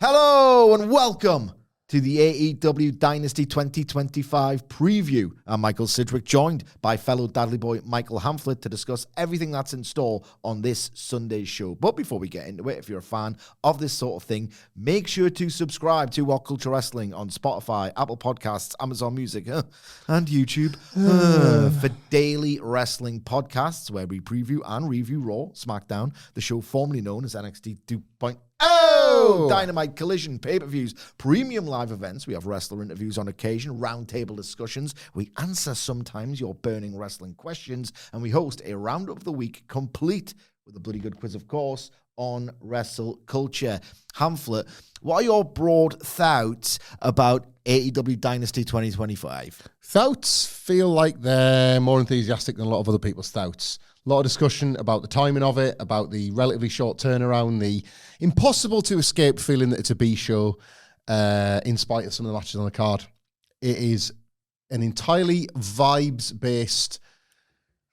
Hello and welcome to the AEW Dynasty 2025 preview. I'm Michael Sidgwick, joined by fellow Dudley boy Michael Hamflett to discuss everything that's in store on this Sunday's show. But before we get into it, if you're a fan of this sort of thing, make sure to subscribe to WhatCulture Wrestling on Spotify, Apple Podcasts, Amazon Music, and YouTube for daily wrestling podcasts where we preview and review Raw, SmackDown, the show formerly known as NXT 2.0. Dynamite, Collision, pay-per-views, premium live events. We have wrestler interviews on occasion, roundtable discussions. We answer sometimes your burning wrestling questions, and we host a round of the week complete with a bloody good quiz, of course, on WhatCulture. Hamflett, what are your broad thoughts about AEW Dynasty 2025? Thoughts feel like they're more enthusiastic than a lot of other people's thoughts. A lot of discussion about the timing of it, about the relatively short turnaround, the impossible to escape feeling that it's a B show, in spite of some of the matches on the card. It is an entirely vibes-based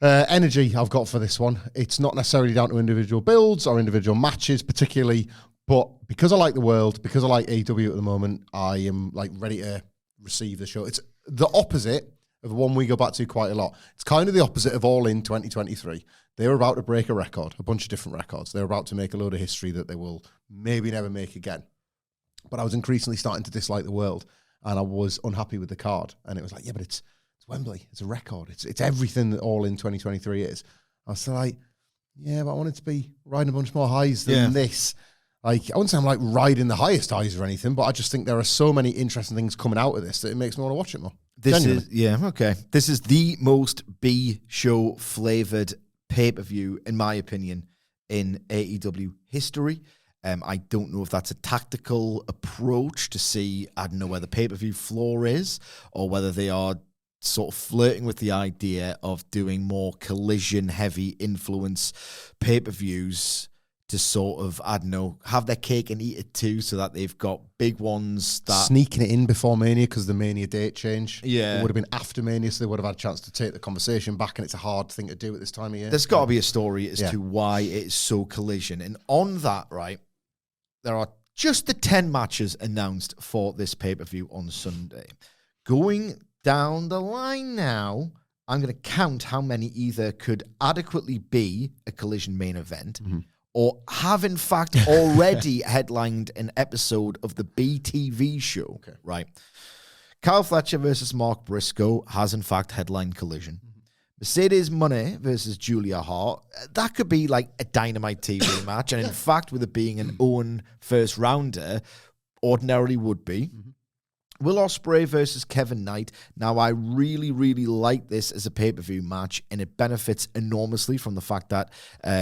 energy I've got for this one. It's not necessarily down to individual builds or individual matches particularly, but because I like the world, because I like AEW at the moment, I am like ready to receive the show. It's the opposite of the one we go back to quite a lot. It's kind of the opposite of All In 2023. They were about to break a record, a bunch of different records. They're about to make a load of history that they will maybe never make again. But I was increasingly starting to dislike the world, and I was unhappy with the card. And it was like, yeah, but it's Wembley. It's a record. It's everything that All In 2023 is. I was like, yeah, but I want it to be riding a bunch more highs than this. Like, I wouldn't say I'm like riding the highest highs or anything, but I just think there are so many interesting things coming out of this that it makes me want to watch it more. This is the most B show flavored pay-per-view, in my opinion, in AEW history. I don't know if that's a tactical approach to see, I don't know where the pay-per-view floor is, or whether they are sort of flirting with the idea of doing more collision-heavy influence pay-per-views to sort of, I don't know, have their cake and eat it too, so that they've got big ones that... Sneaking it in before Mania because the Mania date change. Yeah. It would have been after Mania, so they would have had a chance to take the conversation back, and it's a hard thing to do at this time of year. There's got to be a story as to why it's so collision. And on that, right, there are just the 10 matches announced for this pay-per-view on Sunday. Going down the line now, I'm going to count how many either could adequately be a collision main event, or have in fact already headlined an episode of the BTV show, right? Kyle Fletcher versus Mark Brisco has in fact headlined Collision. Mercedes Moné versus Julia Hart, that could be like a Dynamite TV match, and in fact, with it being an Owen first rounder, ordinarily would be. Will Ospreay versus Kevin Knight. Now, I really, really like this as a pay-per-view match, and it benefits enormously from the fact that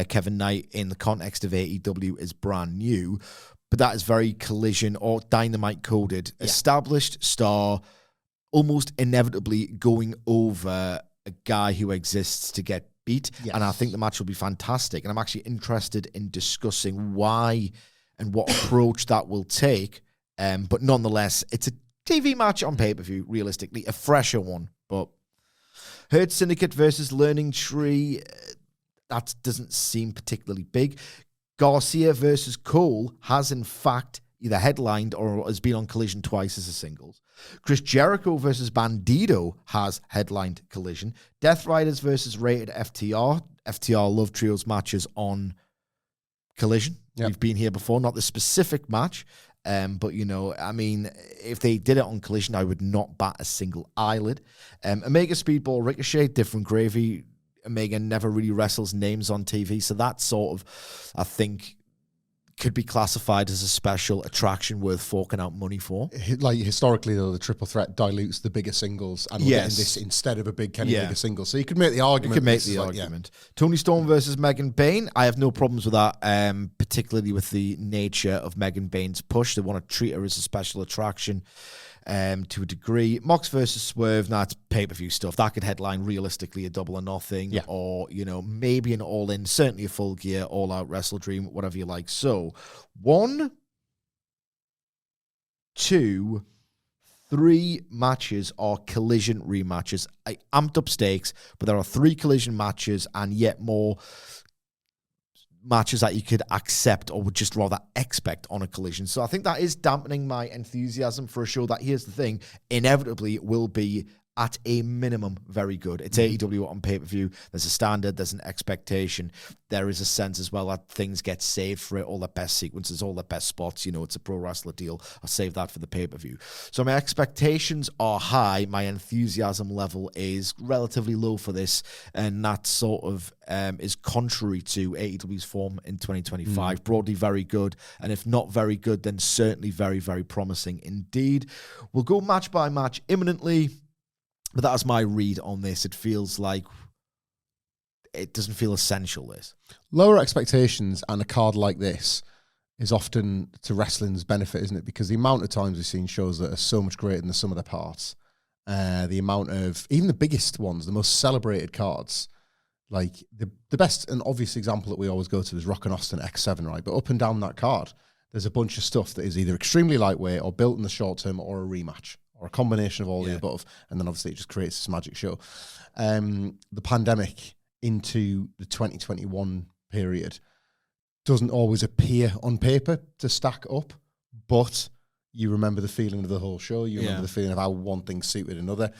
Kevin Knight, in the context of AEW, is brand new, but that is very Collision or Dynamite coded. Yeah. Established star, almost inevitably going over a guy who exists to get beat, and I think the match will be fantastic, and I'm actually interested in discussing why and what approach that will take, but nonetheless, it's a TV match on pay-per-view, realistically, a fresher one. But Hurt Syndicate versus Learning Tree, that doesn't seem particularly big. Garcia versus Cole has, in fact, either headlined or has been on Collision twice as a singles. Chris Jericho versus Bandido has headlined Collision. Death Riders versus Rated FTR. FTR Love Trios matches on Collision. Yep. We've been here before, not the specific match. But, you know, I mean, if they did it on Collision, I would not bat a single eyelid. Omega Speedball Ricochet, different gravy. Omega never really wrestles names on TV. So that sort of, I think, could be classified as a special attraction worth forking out money for. Like, historically, though, the triple threat dilutes the bigger singles, and we're getting this instead of a big Kenny Omega single. So you could make the argument. You could make the argument. Toni Storm versus Megan Bayne. I have no problems with that, particularly with the nature of Megan Bayne's push. They want to treat her as a special attraction. To a degree. Mox versus Swerve, that's pay-per-view stuff. That could headline realistically a Double or Nothing, or, you know, maybe an All-In, certainly a Full Gear, All-Out Wrestle Dream, whatever you like. So, 1, 2, 3 matches are Collision rematches. I amped up stakes, but there are 3 Collision matches and yet more matches that you could accept or would just rather expect on a Collision. So I think that is dampening my enthusiasm for a show that, here's the thing, inevitably will be at a minimum very good. It's AEW on pay-per-view. There's a standard, there's an expectation. There is a sense as well that things get saved for it, all the best sequences, all the best spots. You know, it's a pro wrestler deal. I'll save that for the pay-per-view. So my expectations are high. My enthusiasm level is relatively low for this, and that sort of is contrary to AEW's form in 2025. Broadly very good, and if not very good, then certainly very, very promising indeed. We'll go match by match imminently. But that's my read on this. It feels like it doesn't feel essential, this. Lower expectations and a card like this is often to wrestling's benefit, isn't it? Because the amount of times we've seen shows that are so much greater than the sum of their parts, the amount of, even the biggest ones, the most celebrated cards, like the best and obvious example that we always go to is Rock and Austin X7, right? But up and down that card, there's a bunch of stuff that is either extremely lightweight or built in the short term or a rematch, or a combination of all the above, and then obviously it just creates this magic show. The pandemic into the 2021 period doesn't always appear on paper to stack up, but you remember the feeling of the whole show. You remember the feeling of how one thing suited another.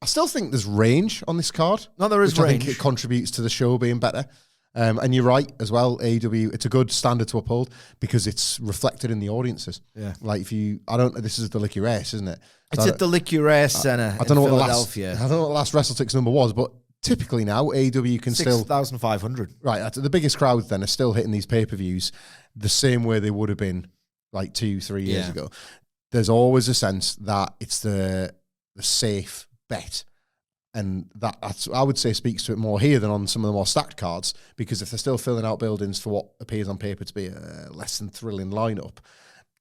I still think there's range on this card. No, there is range. I think it contributes to the show being better. And you're right as well, AEW, it's a good standard to uphold because it's reflected in the audiences. Yeah. Like this is the Lick Your Ass, isn't it? So it's at the Lick Your Ass Center in Philadelphia. I don't know what the last WrestleTix number was, but typically now AEW can 6,500. Right, the biggest crowds then are still hitting these pay-per-views the same way they would have been like 2-3 years ago. There's always a sense that it's the safe bet. And that's, I would say, speaks to it more here than on some of the more stacked cards, because if they're still filling out buildings for what appears on paper to be a less than thrilling lineup,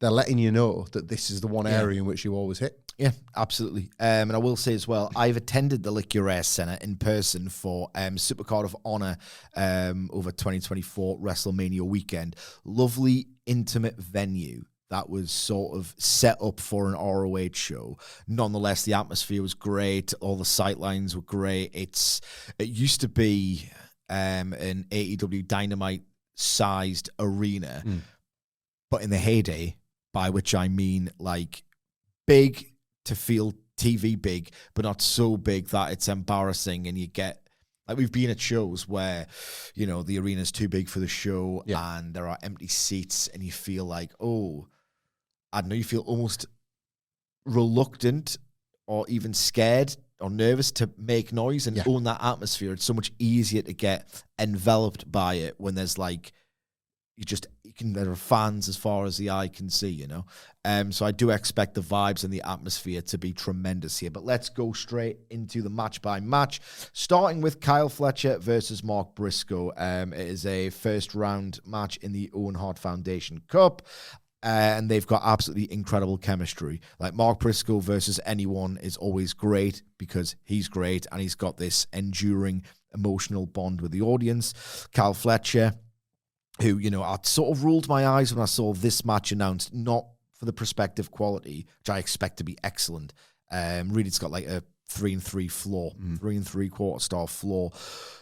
they're letting you know that this is the one area in which you always hit. Yeah, absolutely. And I will say as well, I've attended the Lick Your Ass Center in person for Supercard of Honor over 2024 WrestleMania weekend. Lovely, intimate venue that was sort of set up for an ROH show. Nonetheless, the atmosphere was great. All the sight lines were great. It used to be an AEW Dynamite-sized arena, but in the heyday, by which I mean like big to feel TV big, but not so big that it's embarrassing, and you get... Like, we've been at shows where, you know, the arena's too big for the show and there are empty seats, and you feel like, I don't know, you feel almost reluctant or even scared or nervous to make noise and own that atmosphere. It's so much easier to get enveloped by it when there's like, there are fans as far as the eye can see, you know? So I do expect the vibes and the atmosphere to be tremendous here. But let's go straight into the match by match, starting with Kyle Fletcher versus Mark Briscoe. It is a first round match in the Owen Hart Foundation Cup. And they've got absolutely incredible chemistry. Like, Mark Briscoe versus anyone is always great because he's great and he's got this enduring emotional bond with the audience. Kyle Fletcher, who, you know, I sort of rolled my eyes when I saw this match announced, not for the prospective quality, which I expect to be excellent. Really, it's got like a 3-3 floor, 3 3/4 star floor.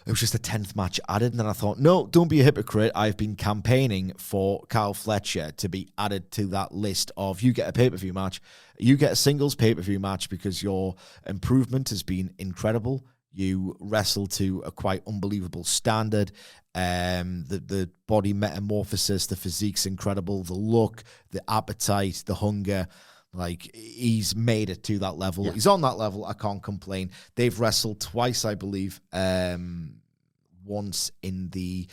It was just a 10th match added, and then I thought, no, don't be a hypocrite. I've been campaigning for Kyle Fletcher to be added to that list of, you get a pay-per-view match, you get a singles pay-per-view match, because your improvement has been incredible. You wrestle to a quite unbelievable standard. The body metamorphosis, the physique's incredible, the look, the appetite, the hunger. Like, he's made it to that level. He's on that level. I can't complain. They've wrestled twice, I believe. Once in the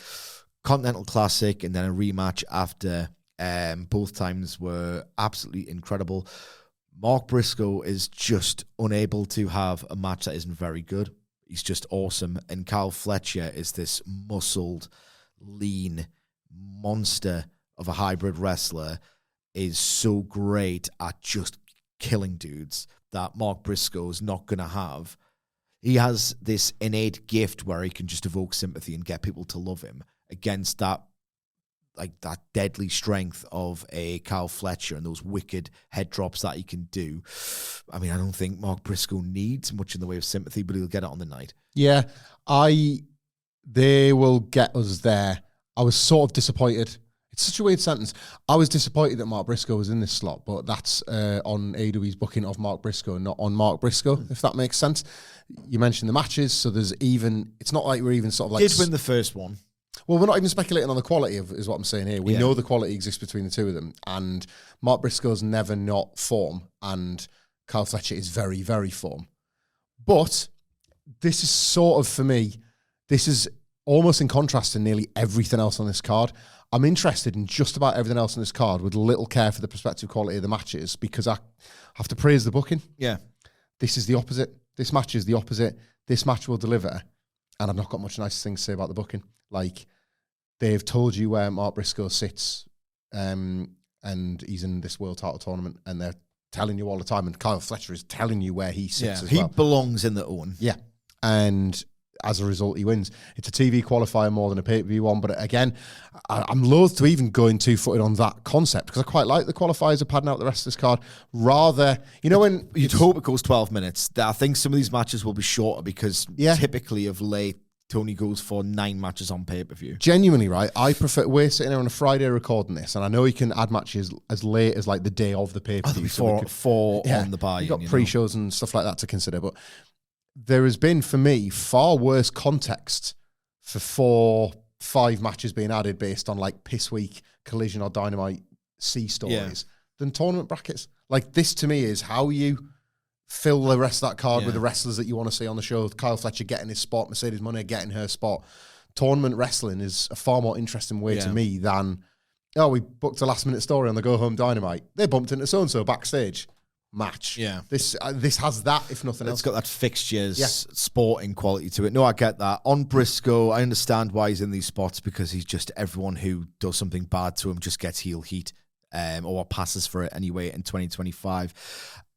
Continental Classic and then a rematch after. Both times were absolutely incredible. Mark Briscoe is just unable to have a match that isn't very good. He's just awesome. And Kyle Fletcher is this muscled, lean monster of a hybrid wrestler, is so great at just killing dudes that Mark Briscoe is not going to have. He has this innate gift where he can just evoke sympathy and get people to love him against that, like, that deadly strength of a Kyle Fletcher and those wicked head drops that he can do. I mean, I don't think Mark Briscoe needs much in the way of sympathy, but he'll get it on the night. Yeah, they will get us there. I was sort of disappointed. It's such a weird sentence. I was disappointed that Mark Briscoe was in this slot, but that's on AEW's booking of Mark Briscoe, not on Mark Briscoe, if that makes sense. You mentioned the matches, so it's not like we're even sort of like... Did win the first one. Well, we're not even speculating on the quality is what I'm saying here. We know the quality exists between the two of them, and Mark Briscoe's never not form, and Kyle Fletcher is very, very form. But this is sort of, for me, this is almost in contrast to nearly everything else on this card. I'm interested in just about everything else on this card with little care for the prospective quality of the matches, because I have to praise the booking. Yeah. This is the opposite. This match is the opposite. This match will deliver, and I've not got much nice things to say about the booking. Like, they've told you where Mark Briscoe sits, and he's in this world title tournament, and they're telling you all the time, and Kyle Fletcher is telling you where he sits as well. He belongs in the Owen. Yeah. And as a result, he wins. It's a TV qualifier more than a pay-per-view one, but again, I'm loath to even go in two-footed on that concept, because I quite like the qualifiers are padding out the rest of this card. Rather, when... You'd hope it goes 12 minutes. I think some of these matches will be shorter, because typically of late, Tony goes for 9 matches on pay-per-view. Genuinely, right? I prefer... We're sitting here on a Friday recording this, and I know you can add matches as late as like the day of the pay-per-view. Four on the buy-in. You've got pre-shows and stuff like that to consider, but there has been, for me, far worse context for 4-5 matches being added based on like Piss Week, Collision or Dynamite C stories than tournament brackets. Like, this to me is how you fill the rest of that card with the wrestlers that you want to see on the show. Kyle Fletcher getting his spot, Mercedes Moné getting her spot. Tournament wrestling is a far more interesting way to me than, we booked a last minute story on the Go Home Dynamite. They bumped into so-and-so backstage. Match. Yeah. This has that, if nothing else. It's got that fixtures, sporting quality to it. No, I get that. On Briscoe, I understand why he's in these spots, because he's just everyone who does something bad to him just gets heel heat, or passes for it anyway in 2025.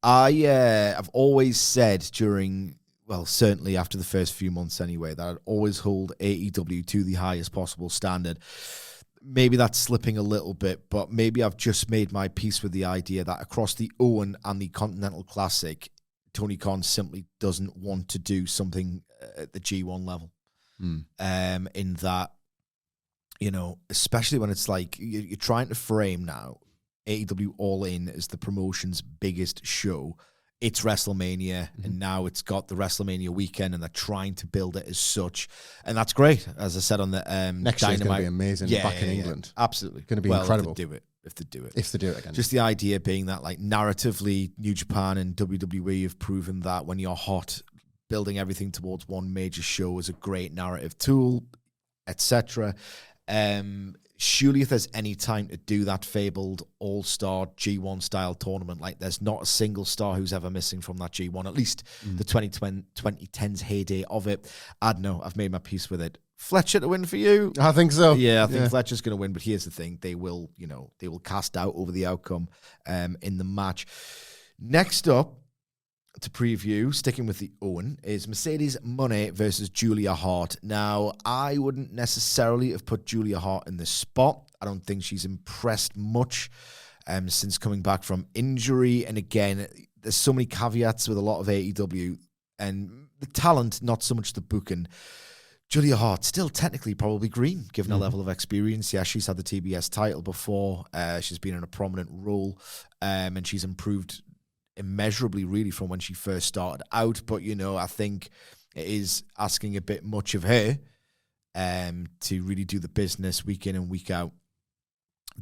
I've always said certainly after the first few months anyway, that I'd always hold AEW to the highest possible standard. Maybe that's slipping a little bit, but maybe I've just made my peace with the idea that across the Owen and the Continental Classic, Tony Khan simply doesn't want to do something at the G1 level. In that, especially when it's like you're trying to frame now AEW All In as the promotion's biggest show. It's WrestleMania, and now it's got the WrestleMania weekend, and they're trying to build it as such. And that's great. As I said on the next year's going to be amazing back in England. Absolutely. Going to be incredible. If they do it. If they do it again. Just the idea being that, like, narratively, New Japan and WWE have proven that when you're hot, building everything towards one major show is a great narrative tool, etc. Surely if there's any time to do that fabled all-star G1 style tournament, like, there's not a single star who's ever missing from that G1, at least the 2010s heyday of it. I don't know. I've made my peace with it. Fletcher to win for you? I think so. Yeah, I think Fletcher's going to win, but here's the thing. They will cast doubt over the outcome in the match. Next up, to preview, sticking with the Owen, is Mercedes Moné versus Julia Hart. Now, I wouldn't necessarily have put Julia Hart in this spot. I don't think she's impressed much since coming back from injury. And again, there's so many caveats with a lot of AEW, and the talent, not so much the booking. Julia Hart, still technically probably green, given her level of experience. Yeah, she's had the TBS title before. She's been in a prominent role, and she's improved immeasurably, really, from when she first started out. But, I think it is asking a bit much of her to really do the business week in and week out.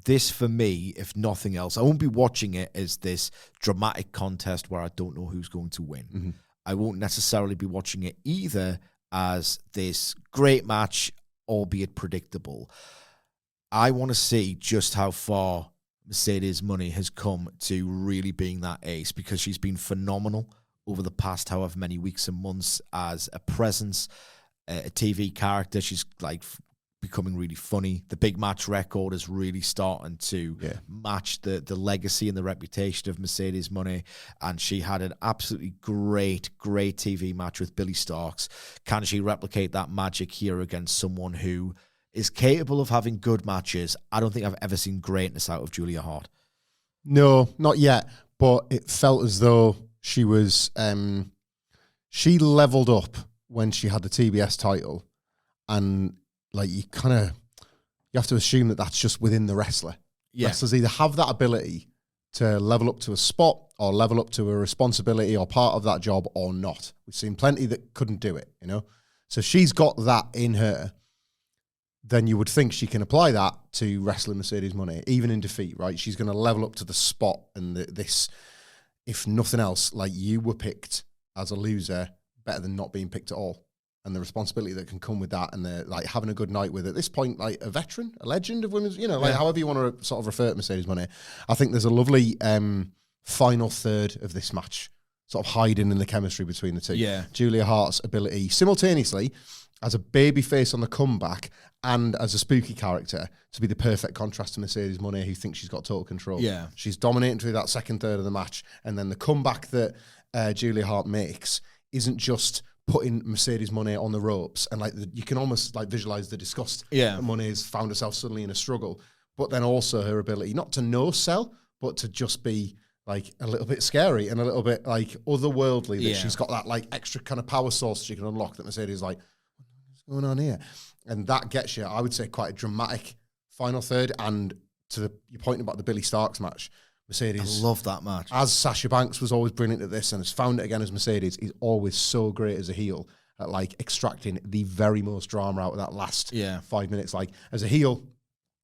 This, for me, if nothing else, I won't be watching it as this dramatic contest where I don't know who's going to win. I won't necessarily be watching it either as this great match, albeit predictable. I want to see just how far Mercedes Moné has come to really being that ace, because she's been phenomenal over the past however many weeks and months as a presence, a TV character. She's like becoming really funny. The big match record is really starting to match the legacy and the reputation of Mercedes Moné, and she had an absolutely great TV match with Billy Starks. Can she replicate that magic here against someone who is capable of having good matches? I don't think I've ever seen greatness out of Julia Hart. No, not yet. But it felt as though she was, she leveled up when she had the TBS title. And like, you kind of, you have to assume that that's just within the wrestler. Yeah. Wrestlers either have that ability to level up to a spot or level up to a responsibility or part of that job or not. We've seen plenty that couldn't do it, you know? So if she's got that in her, then you would think she can apply that to wrestling Mercedes Moné, even in defeat, right? She's going to level up to the spot and this, if nothing else, like you were picked as a loser, better than not being picked at all. And the responsibility that can come with that, and the like having a good night with, at this point, like a veteran, a legend of women's, like however you want to sort of refer to Mercedes Moné. I think there's a lovely final third of this match, sort of hiding in the chemistry between the two. Yeah. Julia Hart's ability simultaneously as a babyface on the comeback and as a spooky character to be the perfect contrast to Mercedes Moné, who thinks she's got total control. Yeah. She's dominating through that second third of the match, and then the comeback that Julia Hart makes isn't just putting Mercedes Moné on the ropes, and like you can almost like visualize the disgust. Yeah, that Moné's found herself suddenly in a struggle, but then also her ability not to no sell, but to just be like a little bit scary and a little bit like otherworldly. That she's got that like extra kind of power source she can unlock. That Mercedes is like, what's going on here? And that gets you, I would say, quite a dramatic final third. And to your point about the Billy Starks match, Mercedes, I love that match. As Sasha Banks was always brilliant at this and has found it again as Mercedes, is always so great as a heel at like extracting the very most drama out of that last 5 minutes. Like as a heel,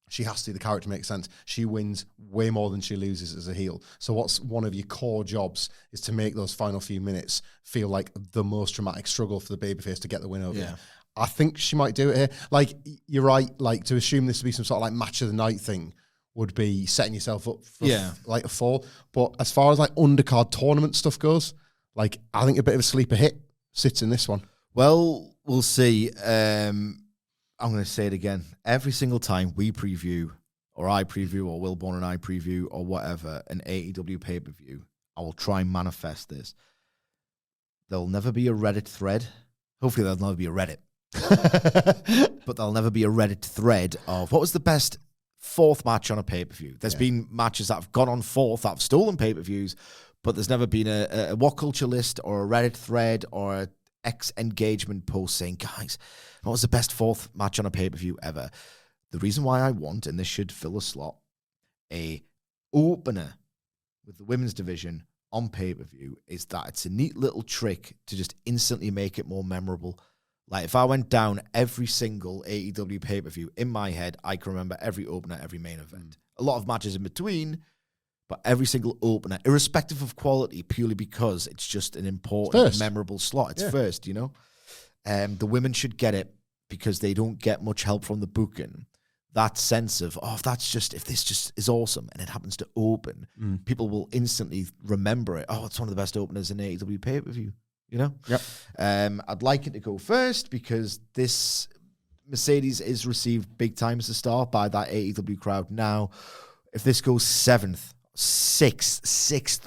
she has to, the character makes sense. She wins way more than she loses as a heel. So what's one of your core jobs is to make those final few minutes feel like the most dramatic struggle for the babyface to get the win over. Yeah. I think she might do it here. Like, you're right, like to assume this to be some sort of like match of the night thing would be setting yourself up for like a fall. But as far as like undercard tournament stuff goes, like I think a bit of a sleeper hit sits in this one. Well, we'll see. I'm going to say it again. Every single time we preview, or I preview, or Wilborn and I preview, or whatever, an AEW pay-per-view, I will try and manifest this. There'll never be a Reddit thread. Hopefully there'll never be a Reddit. But there'll never be a Reddit thread of what was the best fourth match on a pay-per-view. There's been matches that have gone on fourth that have stolen pay-per-views, but there's never been a WhatCulture list or a Reddit thread or a X engagement post saying, guys, what was the best fourth match on a pay-per-view ever? The reason why I want, and this should fill a slot, a opener with the women's division on pay-per-view is that it's a neat little trick to just instantly make it more memorable. Like, if I went down every single AEW pay-per-view, in my head, I can remember every opener, every main event. A lot of matches in between, but every single opener, irrespective of quality, purely because it's just an important, memorable slot. It's first, you know? The women should get it because they don't get much help from the booking. That sense of, if this just is awesome and it happens to open, people will instantly remember it. Oh, it's one of the best openers in AEW pay-per-view. You know? Yep. I'd like it to go first because this Mercedes is received big time as a star by that AEW crowd. Now, if this goes sixth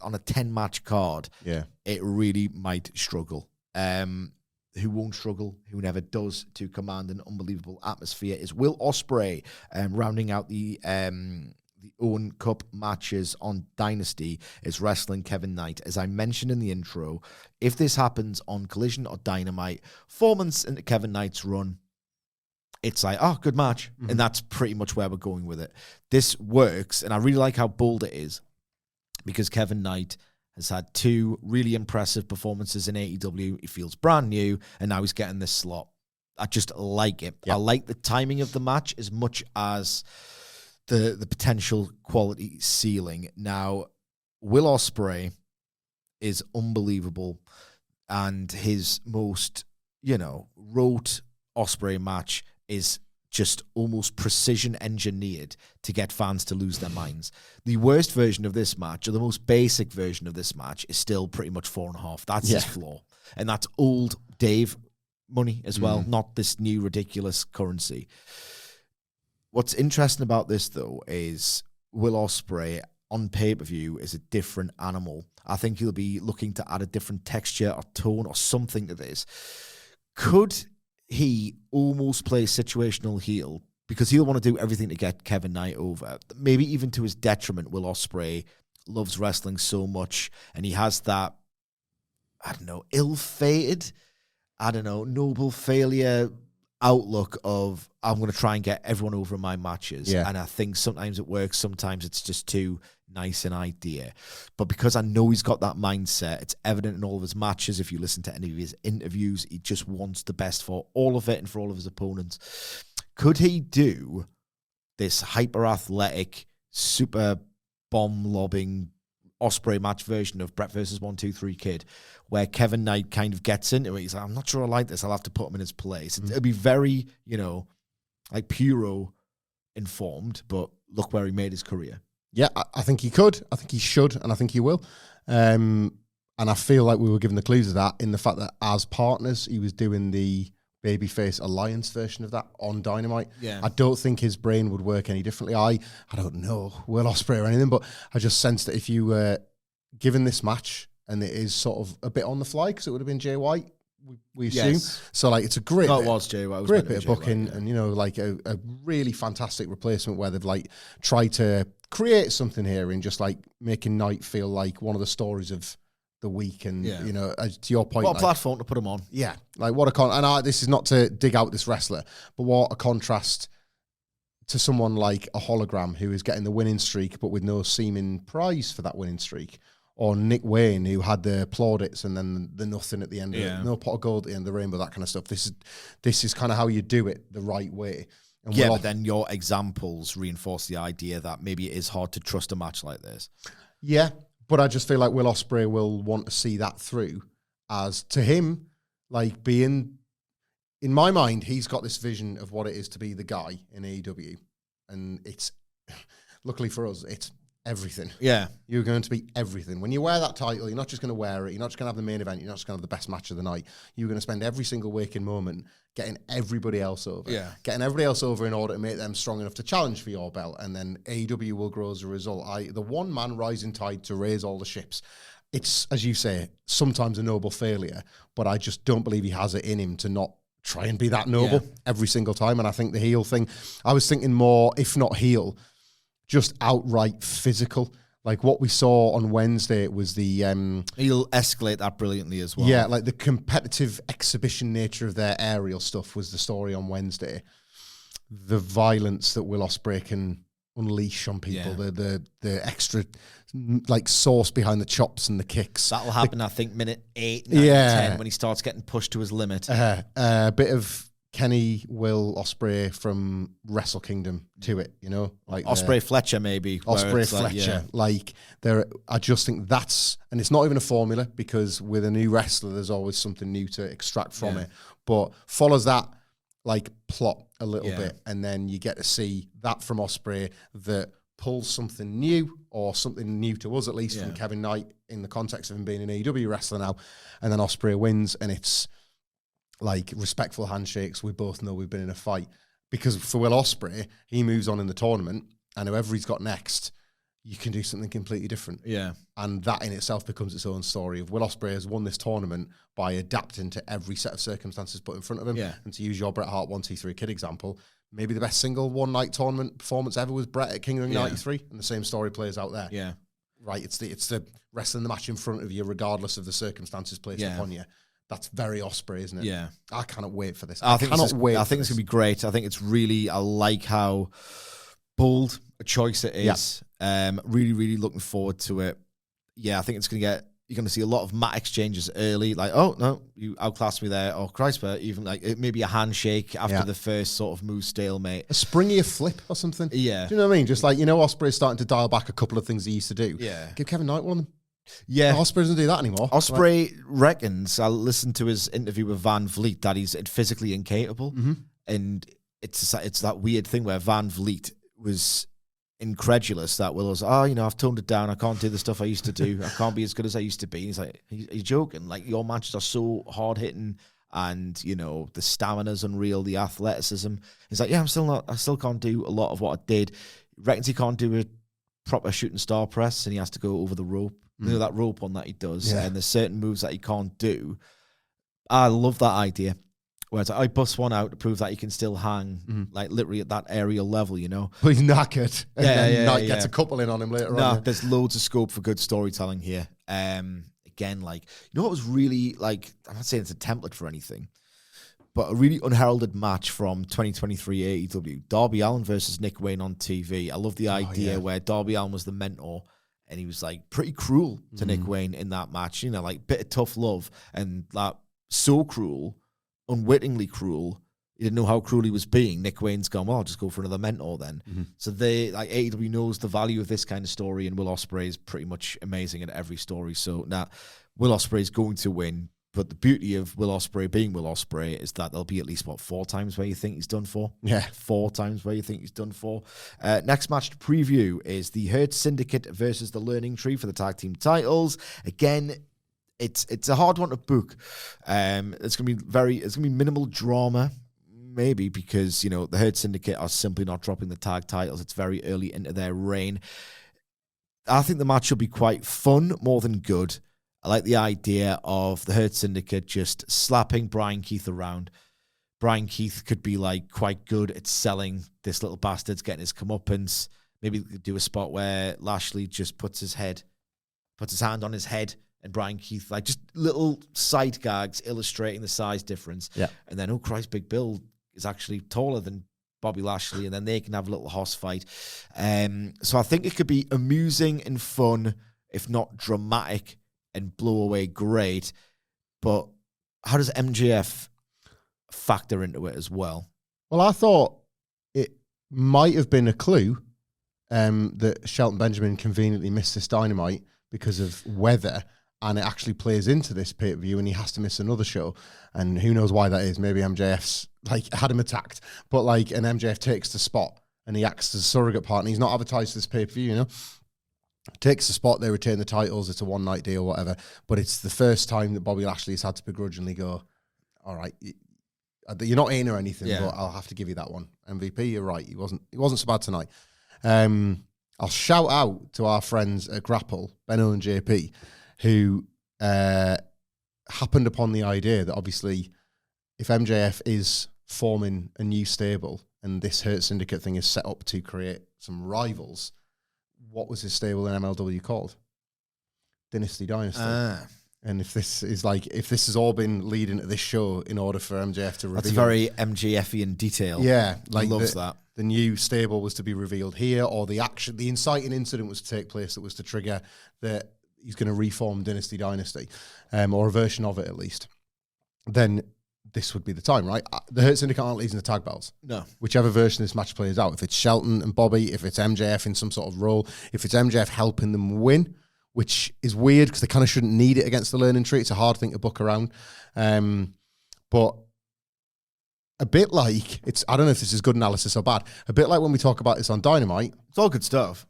on a 10-match card, it really might struggle. Who won't struggle, who never does, to command an unbelievable atmosphere is Will Ospreay, rounding out the Owen Cup matches on Dynasty is wrestling Kevin Knight. As I mentioned in the intro, if this happens on Collision or Dynamite, 4 months into Kevin Knight's run, it's like, good match. And that's pretty much where we're going with it. This works, and I really like how bold it is because Kevin Knight has had 2 really impressive performances in AEW. He feels brand new, and now he's getting this slot. I just like it. Yep. I like the timing of the match as much as the potential quality ceiling. Now, Will Ospreay is unbelievable, and his most, rote Ospreay match is just almost precision engineered to get fans to lose their minds. The worst version of this match, or the most basic version of this match, is still pretty much 4.5. That's his flaw. And that's old Dave money as well, not this new ridiculous currency. What's interesting about this, though, is Will Ospreay on pay-per-view is a different animal. I think he'll be looking to add a different texture or tone or something to this. Could he almost play situational heel? Because he'll want to do everything to get Kevin Knight over. Maybe even to his detriment. Will Ospreay loves wrestling so much, and he has that, ill-fated, noble failure outlook of I'm going to try and get everyone over in my matches. Yeah. And I think sometimes it works, sometimes it's just too nice an idea. But because I know he's got that mindset, it's evident in all of his matches. If you listen to any of his interviews, he just wants the best for all of it and for all of his opponents. Could he do this hyper-athletic, super bomb-lobbing Ospreay match version of Brett versus 1-2-3 Kid, where Kevin Knight kind of gets into it? He's like, I'm not sure I like this. I'll have to put him in his place. It'll be very, like Puro informed, but look where he made his career. Yeah, I think he could. I think he should, and I think he will. And I feel like we were given the clues of that in the fact that as partners, he was doing the Babyface Alliance version of that on Dynamite. Yeah. I don't think his brain would work any differently. I don't know Will Ospreay or anything, but I just sense that if you were given this match and it is sort of a bit on the fly, because it would have been Jay White, we assume. Yes. So, like, it's a great No, it was Jay White. Great bit of booking, and, like, a really fantastic replacement where they've, like, tried to create something here in just, like, making Knight feel like one of the stories of the week, and to your point, what a platform to put him on. Yeah, like what a and this is not to dig out this wrestler, but what a contrast to someone like a hologram who is getting the winning streak but with no seeming prize for that winning streak, or Nick Wayne who had the plaudits and then the nothing at the end of it, no pot of gold at the end of the rainbow, that kind of stuff. This is kind of how you do it the right way. And but then your examples reinforce the idea that maybe it is hard to trust a match like this. Yeah. But I just feel like Will Ospreay will want to see that through, as to him, like, being, in my mind, he's got this vision of what it is to be the guy in AEW. And it's, luckily for us, it's everything. Yeah. You're going to be everything. When you wear that title, you're not just going to wear it. You're not just going to have the main event. You're not just going to have the best match of the night. You're going to spend every single waking moment getting everybody else over. Yeah. Getting everybody else over in order to make them strong enough to challenge for your belt. And then AEW will grow as a result. The one man rising tide to raise all the ships. It's, as you say, sometimes a noble failure, but I just don't believe he has it in him to not try and be that noble every single time. And I think the heel thing, I was thinking more, if not heel, just outright physical. Like what we saw on Wednesday, it was the... He'll escalate that brilliantly as well. Yeah, like the competitive exhibition nature of their aerial stuff was the story on Wednesday. The violence that Will Ospreay can unleash on people, the extra like sauce behind the chops and the kicks. That'll happen, I think, minute 8, 9, 10, when he starts getting pushed to his limit. A bit of Kenny Will Ospreay from Wrestle Kingdom to it, like Ospreay Fletcher maybe. Ospreay Fletcher, like there. I just think that's, and it's not even a formula, because with a new wrestler, there's always something new to extract from it. But follows that like plot a little bit, and then you get to see that from Ospreay that pulls something new, or something new to us at least, from Kevin Knight in the context of him being an AEW wrestler now, and then Ospreay wins, and it's like respectful handshakes. We both know we've been in a fight, because for Will Ospreay, he moves on in the tournament, and whoever he's got next, you can do something completely different. Yeah. And that in itself becomes its own story of Will Ospreay has won this tournament by adapting to every set of circumstances put in front of him. Yeah. And to use your Bret Hart 1-2-3 Kid example, maybe the best single one-night tournament performance ever was Bret at King of the Ring 93, and the same story plays out there. Yeah. Right, it's the wrestling the match in front of you, regardless of the circumstances placed upon you. That's very Ospreay, isn't it? Yeah. I cannot wait for this. I think it's going to be great. I think it's really, I like how bold a choice it is. Really, really looking forward to it. Yeah, I think it's going to get, you're going to see a lot of mat exchanges early. Like, oh, no, you outclassed me there. Or Christ, but even like maybe a handshake after the first sort of move stalemate. A springier flip or something. Yeah. Do you know what I mean? Just like, Ospreay's starting to dial back a couple of things he used to do. Yeah. Give Kevin Knight one of them. Yeah. Ospreay doesn't do that anymore. Ospreay reckons, I listened to his interview with Van Vliet, that he's physically incapable. Mm-hmm. And it's that weird thing where Van Vliet was incredulous that Will was, I've toned it down. I can't do the stuff I used to do. I can't be as good as I used to be. And he's like, are you joking? Like, your matches are so hard hitting, and the stamina's unreal, the athleticism. He's like, I still can't do a lot of what I did. He reckons he can't do a proper shooting star press, and he has to go over the rope. That rope one that he does, and there's certain moves that he can't do. I love that idea. Where it's like, I bust one out to prove that he can still hang, like literally at that aerial level, But he's knackered. And then Knight gets a couple in on him later on. There's loads of scope for good storytelling here. Again, like, what was really, like, I'm not saying it's a template for anything, but a really unheralded match from 2023 AEW. Darby Allin versus Nick Wayne on TV. I love the idea where Darby Allin was the mentor, and he was like pretty cruel to Nick Wayne in that match. You know, like bit of tough love, and that so cruel, unwittingly cruel. He didn't know how cruel he was being. Nick Wayne's gone, well, I'll just go for another mentor then. So AEW knows the value of this kind of story, and Will Ospreay is pretty much amazing at every story. So now Will Ospreay is going to win. But the beauty of Will Ospreay being Will Ospreay is that there'll be at least, 4 times where you think he's done for? Yeah. 4 times where you think he's done for. Next match to preview is the Hurt Syndicate versus the Learning Tree for the tag team titles. Again, it's a hard one to book. It's gonna be minimal drama. Maybe because, you know, the Hurt Syndicate are simply not dropping the tag titles. It's very early into their reign. I think the match will be quite fun, more than good. I like the idea of the Hurt Syndicate just slapping Brian Keith around. Brian Keith could be like quite good at selling this little bastard's getting his comeuppance. Maybe do a spot where Lashley just puts his hand on his head, and Brian Keith, like, just little side gags illustrating the size difference. Yeah. And then, oh Christ, Big Bill is actually taller than Bobby Lashley, and then they can have a little hoss fight. So I think it could be amusing and fun, if not dramatic and blow away great. But how does MJF factor into it as well? Well, I thought it might have been a clue that Shelton Benjamin conveniently missed this Dynamite because of weather, and it actually plays into this pay-per-view, and he has to miss another show. And who knows why that is. Maybe MJF's, like, had him attacked, but, like, and MJF takes the spot, and he acts as a surrogate partner. He's not advertised this pay-per-view, you know? Takes the spot, they retain the titles, it's a one-night deal, whatever. But it's the first time that Bobby Lashley has had to begrudgingly go, all right, you're not in or anything, but I'll have to give you that one. MVP, you're right. He wasn't so bad tonight. I'll shout out to our friends at Grapple, Benno and JP, who happened upon the idea that obviously if MJF is forming a new stable and this Hurt Syndicate thing is set up to create some rivals, what was his stable in MLW called? Dynasty. And if this has all been leading to this show in order for MJF to reveal... That's very MJF-ian detail. Yeah. Like loves that. The new stable was to be revealed here, or the inciting incident was to take place that was to trigger that he's going to reform Dynasty, or a version of it at least. Then this would be the time, right? The Hurt Syndicate aren't losing the tag belts. No. Whichever version this match plays out. If it's Shelton and Bobby, if it's MJF in some sort of role, if it's MJF helping them win, which is weird because they kind of shouldn't need it against the Learning Tree. It's a hard thing to book around. But a bit like, I don't know if this is good analysis or bad, a bit like when we talk about this on Dynamite. It's all good stuff.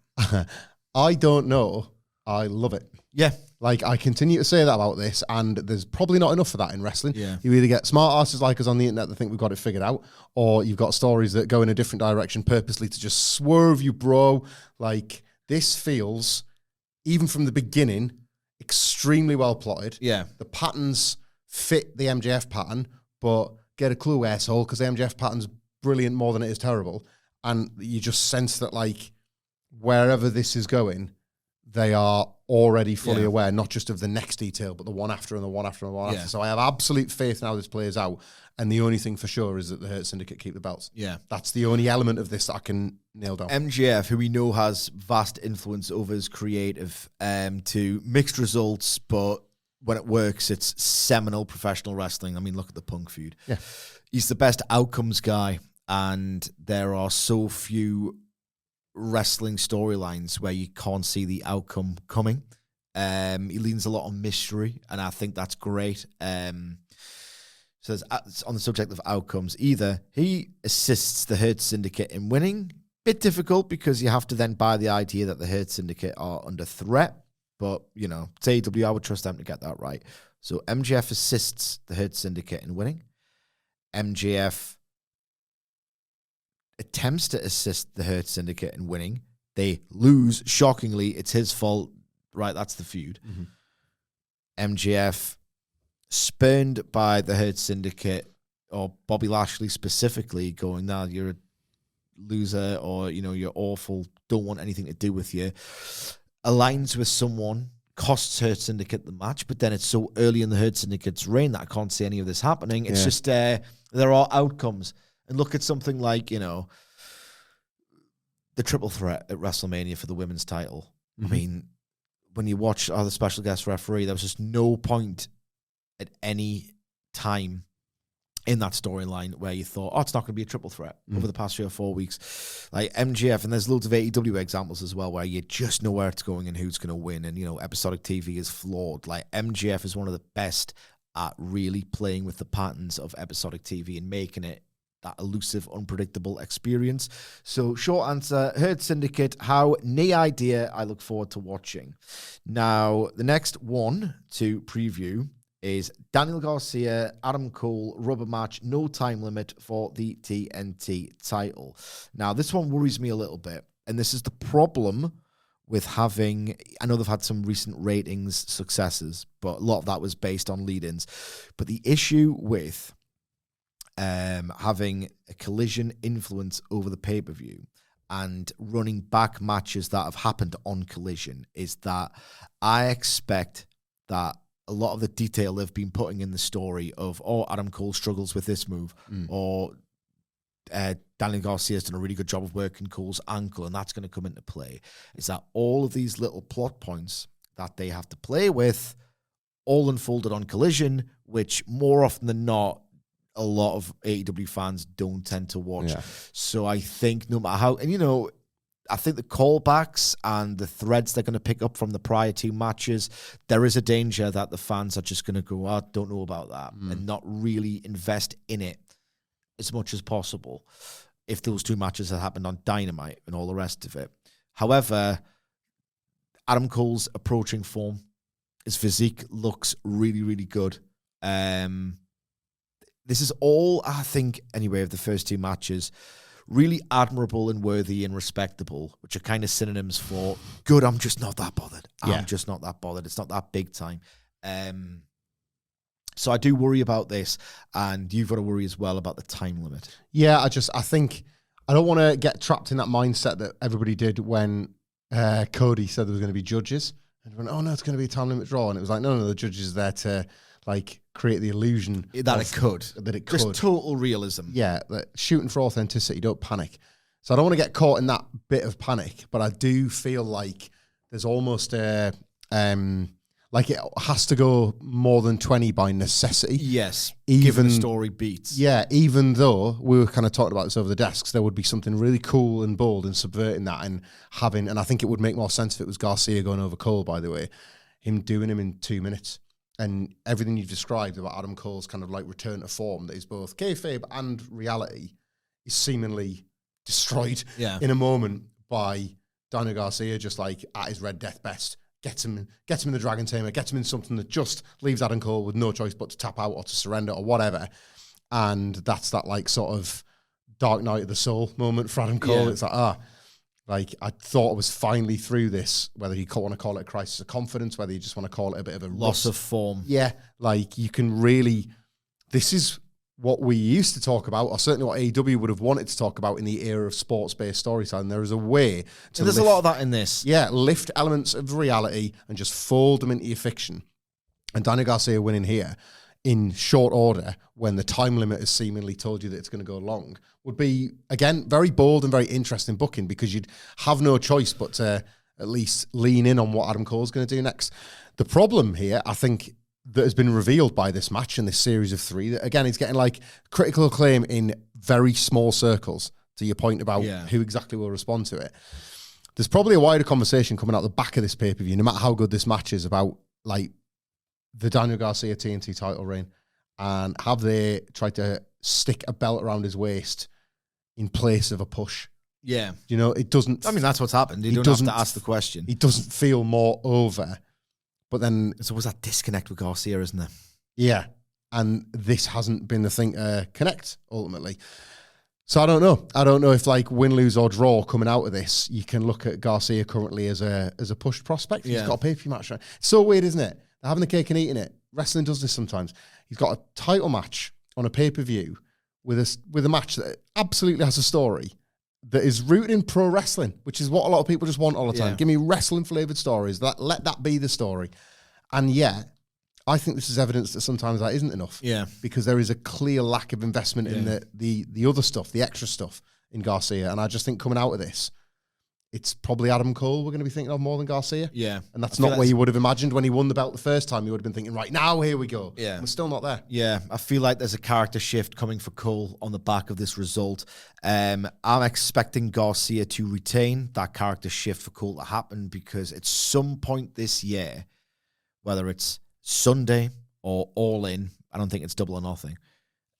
I don't know. I love it. Yeah. Like, I continue to say that about this, and there's probably not enough of that in wrestling. Yeah. You either get smart asses like us on the internet that think we've got it figured out, or you've got stories that go in a different direction purposely to just swerve you, bro. Like, this feels, even from the beginning, extremely well plotted. Yeah. The patterns fit the MJF pattern, but get a clue, asshole, because the MJF pattern's brilliant more than it is terrible. And you just sense that, like, wherever this is going, they are already fully aware, not just of the next detail, but the one after and the one after and the one after. So I have absolute faith in how this plays out. And the only thing for sure is that the Hurt Syndicate keep the belts. Yeah. That's the only element of this that I can nail down. MJF, who we know has vast influence over his creative, to mixed results, but when it works, it's seminal professional wrestling. I mean, look at the Punk feud. Yeah. He's the best outcomes guy, and there are so few wrestling storylines where you can't see the outcome coming. He leans a lot on mystery, and I think that's great. So on the subject of outcomes, either he assists the Hurt Syndicate in winning, bit difficult because you have to then buy the idea that the Hurt Syndicate are under threat, but, you know, it's AEW, I would trust them to get that right. So MJF assists the Hurt Syndicate in winning. MJF attempts to assist the Hurt Syndicate in winning. They lose. Shockingly, it's his fault. Right, that's the feud. Mm-hmm. MJF, spurned by the Hurt Syndicate, or Bobby Lashley specifically, going, nah, you're a loser, or, you know, you're awful, don't want anything to do with you, aligns with someone costs Hurt Syndicate the match, but then it's so early in the Hurt Syndicate's reign that I can't see any of this happening. It's just there are outcomes. And look at something like, the triple threat at WrestleMania for the women's title. I mean, when you watch the special guest referee, there was just no point at any time in that storyline where you thought, it's not going to be a triple threat over the past 3 or 4 weeks. Like MJF, and there's loads of AEW examples as well where you just know where it's going and who's going to win. And, episodic TV is flawed. Like MJF is one of the best at really playing with the patterns of episodic TV and making it that elusive, unpredictable experience. So short answer, Hurt Syndicate, how no idea. I look forward to watching. Now, the next one to preview is Daniel Garcia, Adam Cole, rubber match, no time limit for the TNT title. Now, this one worries me a little bit, and this is the problem with having, I know they've had some recent ratings successes, but a lot of that was based on lead-ins. But the issue with having a Collision influence over the pay-per-view and running back matches that have happened on Collision is that I expect that a lot of the detail they've been putting in the story of, Adam Cole struggles with this move, or Daniel Garcia's done a really good job of working Cole's ankle, and that's going to come into play, is that all of these little plot points that they have to play with all unfolded on Collision, which more often than not, a lot of AEW fans don't tend to watch. Yeah. So I think no matter how, and I think the callbacks and the threads they're going to pick up from the prior 2 matches, there is a danger that the fans are just going to go, don't know about that, and not really invest in it as much as possible if those 2 matches had happened on Dynamite and all the rest of it. However, Adam Cole's approaching form, his physique looks really, really good. This is all, I think, anyway, of the first 2 matches, really admirable and worthy and respectable, which are kind of synonyms for good. I'm just not that bothered. I'm just not that bothered. It's not that big time. So I do worry about this, and you've got to worry as well about the time limit. Yeah, I think I don't want to get trapped in that mindset that everybody did when Cody said there was going to be judges. And everyone, oh no, it's going to be a time limit draw. And it was like, no, the judges are there to create the illusion that it could. Just total realism. Yeah, shooting for authenticity, don't panic. So I don't want to get caught in that bit of panic, but I do feel like there's almost a it has to go more than 20 by necessity. Yes, given the story beats. Yeah, even though we were kind of talking about this over the desks, there would be something really cool and bold in subverting that and I think it would make more sense if it was Garcia going over Cole, by the way, him doing him in 2 minutes. And everything you've described about Adam Cole's kind of return to form that is both kayfabe and reality is seemingly destroyed in a moment by Daniel Garcia just at his Red Death best. Gets him in the Dragon Tamer, gets him in something that just leaves Adam Cole with no choice but to tap out or to surrender or whatever. And that's that sort of Dark Night of the Soul moment for Adam Cole. Yeah. It's I thought I was finally through this, whether you want to call it a crisis of confidence, whether you just want to call it a bit of a loss of form. Yeah, you can really, this is what we used to talk about, or certainly what AEW would have wanted to talk about in the era of sports-based storytelling. There is a way to there's a lot of that in this. Yeah, lift elements of reality and just fold them into your fiction. And Daniel Garcia winning here in short order when the time limit has seemingly told you that it's going to go long would be, again, very bold and very interesting booking because you'd have no choice but to at least lean in on what Adam Cole's going to do next. The problem here, I think, that has been revealed by this match and this series of 3, that, again, he's getting critical acclaim in very small circles, to your point about who exactly will respond to it. There's probably a wider conversation coming out the back of this pay-per-view, no matter how good this match is, about the Daniel Garcia TNT title reign, and have they tried to stick a belt around his waist in place of a push? Yeah. It doesn't... I mean, that's what's happened. You don't have to ask the question. He doesn't feel more over, but then... There's always that disconnect with Garcia, isn't there? Yeah, and this hasn't been the thing to connect, ultimately. So I don't know. I don't know if win, lose, or draw coming out of this, you can look at Garcia currently as a pushed prospect. He's got a pay-per-view match. Right? It's so weird, isn't it? They're having the cake and eating it. Wrestling does this sometimes. He's got a title match on a pay-per-view with a match that absolutely has a story, that is rooted in pro wrestling, which is what a lot of people just want all the time. Yeah. Give me wrestling flavored stories. Let that be the story. And yet, I think this is evidence that sometimes that isn't enough. Yeah. Because there is a clear lack of investment in the other stuff, the extra stuff in Garcia. And I just think coming out of this, it's probably Adam Cole we're going to be thinking of more than Garcia. Yeah. And that's not where you would have imagined when he won the belt the first time. You would have been thinking, right, now here we go. Yeah. We're still not there. Yeah, I feel like there's a character shift coming for Cole on the back of this result. I'm expecting Garcia to retain that character shift for Cole to happen because at some point this year, whether it's Sunday or All In, I don't think it's Double or Nothing.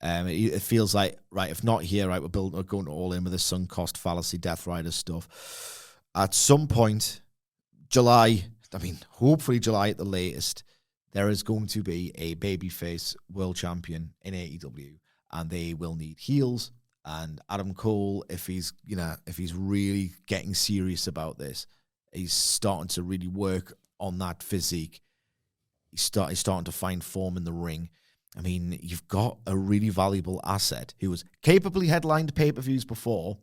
It feels like, right, if not here, right, we're going to All In with the sunk cost fallacy, Death Rider stuff. At some point, hopefully July at the latest, there is going to be a babyface world champion in AEW, and they will need heels. And Adam Cole, if he's really getting serious about this, he's starting to really work on that physique. He's starting to find form in the ring. I mean, you've got a really valuable asset who was capably headlined pay-per-views before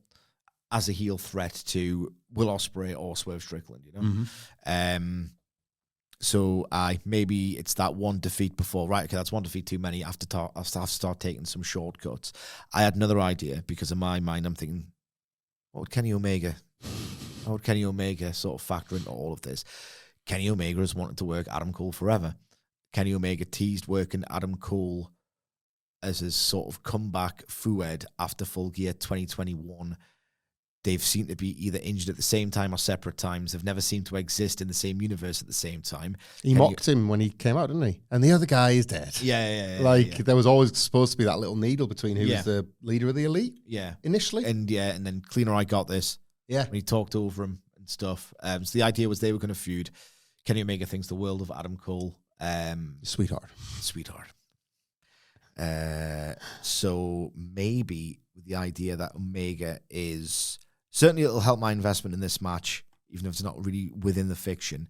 as a heel threat to Will Ospreay or Swerve Strickland, you know? Mm-hmm. So maybe it's that one defeat before. Right, okay, that's one defeat too many. I have to start taking some shortcuts. I had another idea because in my mind I'm thinking, how would Kenny Omega sort of factor into all of this? Kenny Omega has wanted to work Adam Cole forever. Kenny Omega teased working Adam Cole as his sort of comeback fooed after Full Gear 2021. They've seemed to be either injured at the same time or separate times. They've never seemed to exist in the same universe at the same time. He mocked him when he came out, didn't he? And the other guy is dead. Yeah. There was always supposed to be that little needle between who was the leader of the Elite. Yeah. Initially. And then Cleaner I got this. Yeah. When he talked over him and stuff. So the idea was they were going to feud. Kenny Omega thinks the world of Adam Cole. Sweetheart. So maybe with the idea that Omega is... Certainly it'll help my investment in this match, even if it's not really within the fiction.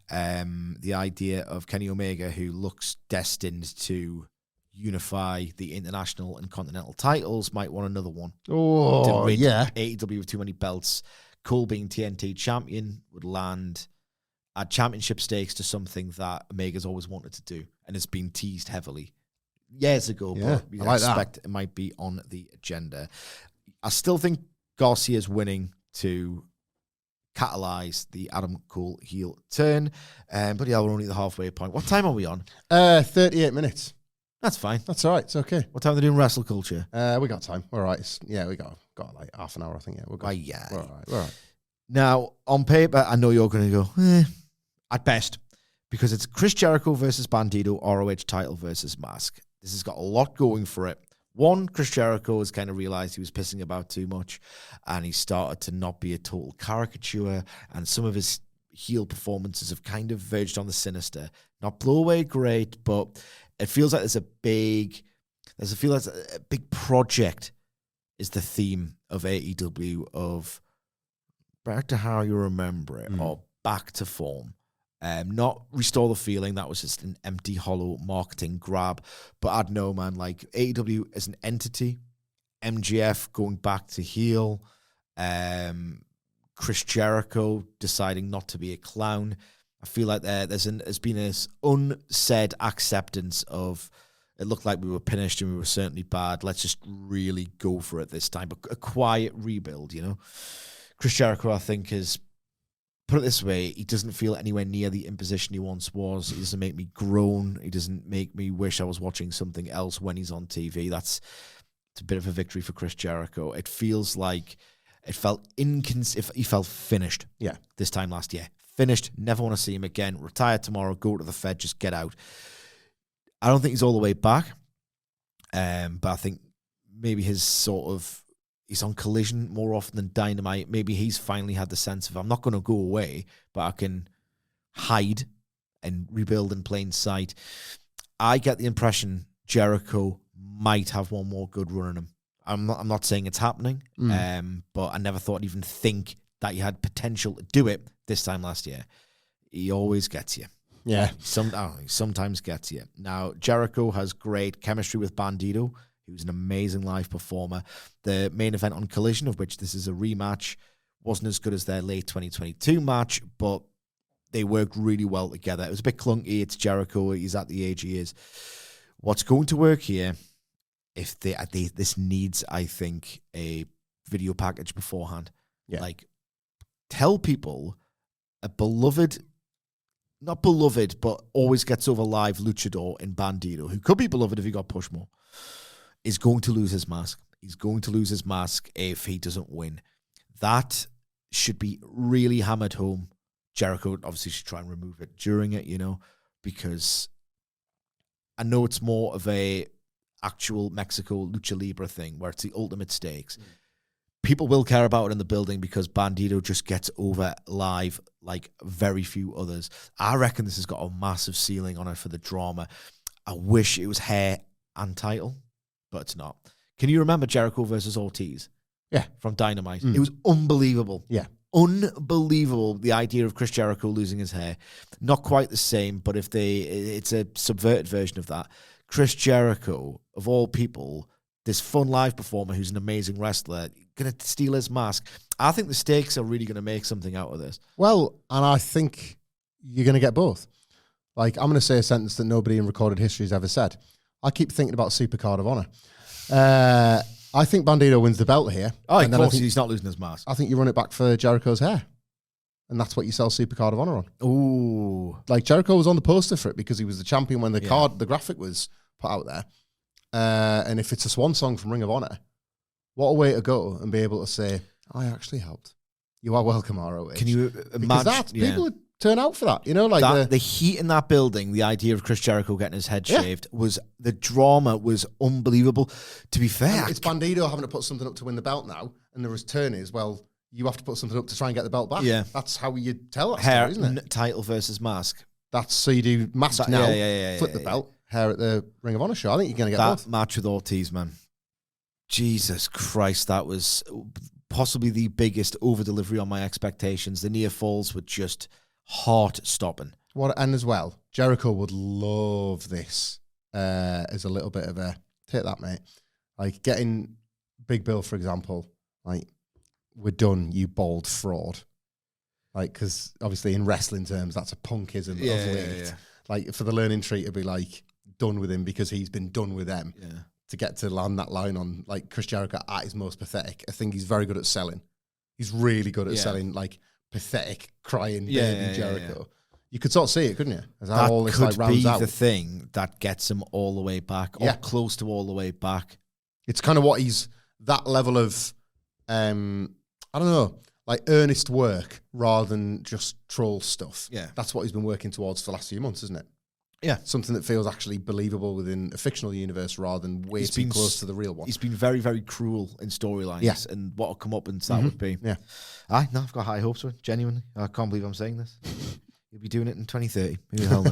The idea of Kenny Omega, who looks destined to unify the international and continental titles, might want another one. Oh, yeah. AEW with too many belts. Cole being TNT champion would add championship stakes to something that Omega's always wanted to do and has been teased heavily years ago. Yeah, but I expect it might be on the agenda. I still think Garcia's winning to catalyze the Adam Cole heel turn. But yeah, we're only at the halfway point. What time are we on? 38 minutes. That's fine. That's all right. It's okay. What time are they doing Wrestle Culture? We got time. We're all right. We got like half an hour, I think. Yeah, we're good. Yeah. We're all right. We're all right. Now, on paper, I know you're going to go, at best, because it's Chris Jericho versus Bandido, ROH title versus mask. This has got a lot going for it. One, Chris Jericho has kind of realized he was pissing about too much, and he started to not be a total caricature, and some of his heel performances have kind of verged on the sinister. Not blow away great, but it feels like there's a big project is the theme of AEW, of back to how you remember it, or back to form. Not restore the feeling. That was just an empty, hollow marketing grab. But I don't know, man. Like AEW as an entity, MJF going back to heel, Chris Jericho deciding not to be a clown. I feel like there's been this unsaid acceptance of it looked like we were finished and we were certainly bad. Let's just really go for it this time. But a quiet rebuild, you know. Chris Jericho, I think, is, put it this way, he doesn't feel anywhere near the imposition he once was. He doesn't make me groan. He doesn't make me wish I was watching something else when he's on TV. It's a bit of a victory for Chris Jericho. It feels like he felt finished. Yeah. This time last year. Finished. Never want to see him again. Retire tomorrow. Go to the Fed. Just get out. I don't think he's all the way back. But I think maybe he's on Collision more often than Dynamite. Maybe he's finally had the sense of, I'm not going to go away, but I can hide and rebuild in plain sight. I get the impression Jericho might have one more good run on him. I'm not saying it's happening, but I never thought I'd even think that he had potential to do it this time last year. He always gets you. Yeah. He sometimes gets you. Now, Jericho has great chemistry with Bandido, who's an amazing live performer. The main event on Collision, of which this is a rematch, wasn't as good as their late 2022 match, but they worked really well together. It was a bit clunky. It's Jericho. He's at the age he is. What's going to work here, if this needs, I think, a video package beforehand. Yeah. Like, tell people a beloved, not beloved, but always gets over live luchador in Bandido, who could be beloved if he got pushed more, is going to lose his mask. He's going to lose his mask if he doesn't win. That should be really hammered home. Jericho obviously should try and remove it during it, because I know it's more of a actual Mexico lucha libre thing where it's the ultimate stakes. People will care about it in the building because Bandido just gets over live like very few others. I reckon this has got a massive ceiling on it for the drama. I wish it was hair and title, but it's not. Can you remember Jericho versus Ortiz? Yeah. From Dynamite. It was unbelievable. Yeah. Unbelievable, the idea of Chris Jericho losing his hair. Not quite the same, but it's a subverted version of that. Chris Jericho, of all people, this fun live performer who's an amazing wrestler, going to steal his mask. I think the stakes are really going to make something out of this. Well, and I think you're going to get both. Like, I'm going to say a sentence that nobody in recorded history has ever said. I keep thinking about Supercard of Honor. I think Bandido wins the belt here. Oh, of course, he's not losing his mask. I think you run it back for Jericho's hair. And that's what you sell Supercard of Honor on. Ooh. Like, Jericho was on the poster for it because he was the champion when the graphic was put out there. And if it's a swan song from Ring of Honor, what a way to go and be able to say, I actually helped. You are welcome, ROH. Can you imagine? Because people would turn out for that. Like the heat in that building, the idea of Chris Jericho getting his head shaved, the drama was unbelievable. To be fair, it's Bandido having to put something up to win the belt now, and the return is, well, you have to put something up to try and get the belt back. Yeah. That's how you tell that hair, story, isn't it? Title versus mask. That's so you do mask now, flip the belt, hair at the Ring of Honor show. I think you're going to get both. That match with Ortiz, man. Jesus Christ, that was possibly the biggest over-delivery on my expectations. The near falls were just heart-stopping. And as well, Jericho would love this as a little bit of a, take that, mate. Like, getting Big Bill, for example, like, we're done, you bald fraud. Like, because obviously in wrestling terms, that's a punkism of late. Yeah. Like, for the learning tree to be like, done with him because he's been done with them. Yeah. To get to land that line on, like, Chris Jericho at his most pathetic. I think he's very good at selling. He's really good at selling, like, pathetic, crying baby Jericho. Yeah. You could sort of see it, couldn't you? As how all this, like, rounds out. That could be the thing that gets him all the way back, or close to all the way back. It's kind of what he's, that level of, I don't know, like earnest work rather than just troll stuff. Yeah. That's what he's been working towards for the last few months, isn't it? Yeah. Something that feels actually believable within a fictional universe rather than way too close to the real one. He's been very, very cruel in storylines and what will come up and that would be. Yeah. No, I've got high hopes for it, genuinely. I can't believe I'm saying this. You'll be doing it in 2030. Who the hell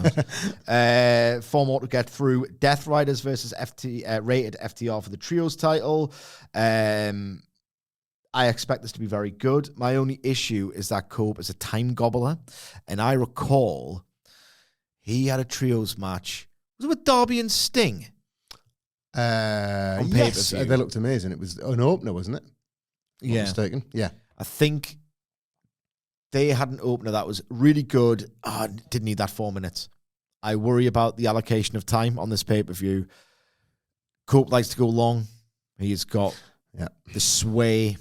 knows? 4 more to get through. Death Riders versus rated FTR for the Trios title. I expect this to be very good. My only issue is that Cope is a time gobbler. And I recall he had a Trios match. Was it with Darby and Sting? Yes, they looked amazing. It was an opener, wasn't it? Not mistaken. Yeah. I think they had an opener that was really good. Didn't need that 4 minutes. I worry about the allocation of time on this pay-per-view. Cope likes to go long. He's got the sway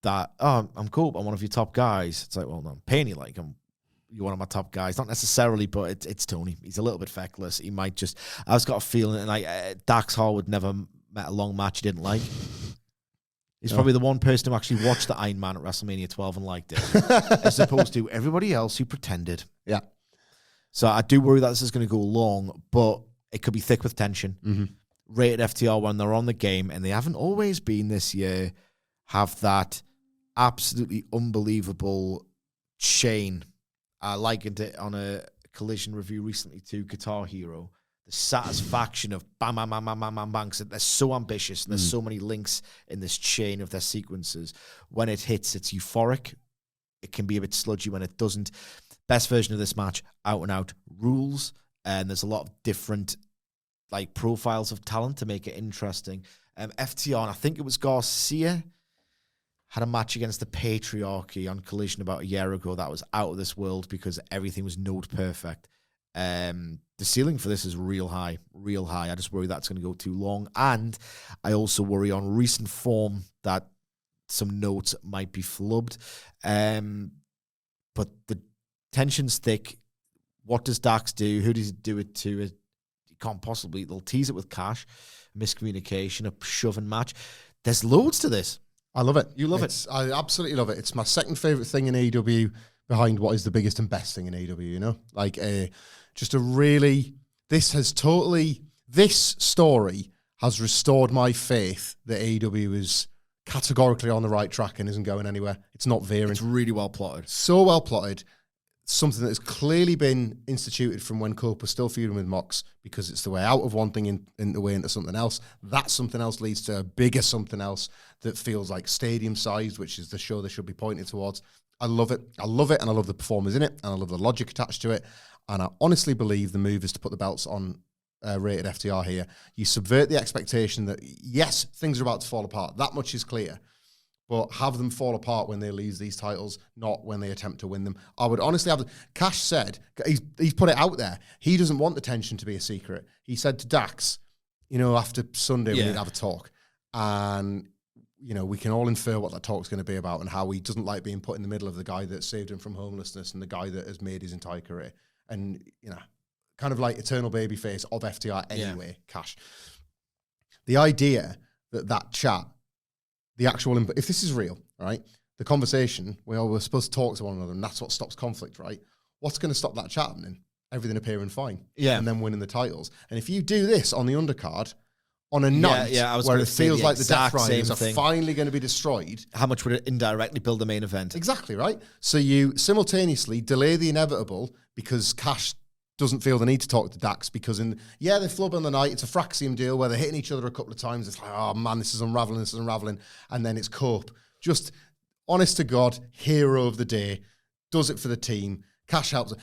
that, I'm Cope. I'm one of your top guys. It's like, well, no, I'm paying you like you're one of my top guys. Not necessarily, but it's Tony. He's a little bit feckless. He might just, I just got a feeling, and like Dax Harwood never met a long match he didn't like. He's probably the one person who actually watched the Iron Man at WrestleMania 12 and liked it, as opposed to everybody else who pretended. Yeah. So I do worry that this is going to go long, but it could be thick with tension. Mm-hmm. Rated FTR, when they're on the game, and they haven't always been this year, have that absolutely unbelievable chain. I likened it on a Collision review recently to Guitar Hero. The satisfaction of bam, bam, bam, bam, bam, bam, bam. They're so ambitious, and there's so many links in this chain of their sequences. When it hits, it's euphoric. It can be a bit sludgy when it doesn't. Best version of this match, out and out rules, and there's a lot of different like profiles of talent to make it interesting. FTR, and I think it was Garcia, had a match against the Patriarchy on Collision about a year ago that was out of this world because everything was note perfect. The ceiling for this is real high. I just worry that's going to go too long. And I also worry on recent form that some notes might be flubbed. But the tension's thick. What does Dax do? Who does he do it to? You can't possibly. They'll tease it with cash, miscommunication, a shoving match. There's loads to this. I love it. You love it. I absolutely love it. It's my second favorite thing in AEW behind what is the biggest and best thing in AEW, you know? Like, just a really... This story has restored my faith that AEW is categorically on the right track and isn't going anywhere. It's not veering. It's really well plotted. So well plotted. Something that has clearly been instituted from when Cope was still feuding with Mox, because it's the way out of one thing in the way into something else. That something else leads to a bigger something else that feels like stadium sized, which is the show they should be pointing towards. I love it. And I love the performers in it, and I love the logic attached to it. And I honestly believe the move is to put the belts on rated FTR here. You subvert the expectation that, yes, things are about to fall apart. That much is clear. But have them fall apart when they lose these titles, not when they attempt to win them. I would honestly have... Cash said, he's put it out there, he doesn't want the tension to be a secret. He said to Dax, after Sunday we need to have a talk. And, we can all infer what that talk's going to be about and how he doesn't like being put in the middle of the guy that saved him from homelessness and the guy that has made his entire career. And, kind of like eternal babyface of FTR anyway, Cash. The idea that chat... The actual, if this is real, right? The conversation, we're supposed to talk to one another, and that's what stops conflict, right? What's going to stop that chat happening? Everything appearing fine. Yeah. And then winning the titles. And if you do this on the undercard, on a night where it feels like the Death Riders are finally going to be destroyed. How much would it indirectly build the main event? Exactly, right? So you simultaneously delay the inevitable because Cash doesn't feel the need to talk to Dax because they flub on the night. It's a Fraxium deal where they're hitting each other a couple of times. It's like, oh man, this is unraveling. And then it's Cope. Just honest to God, hero of the day, does it for the team. Cash helps.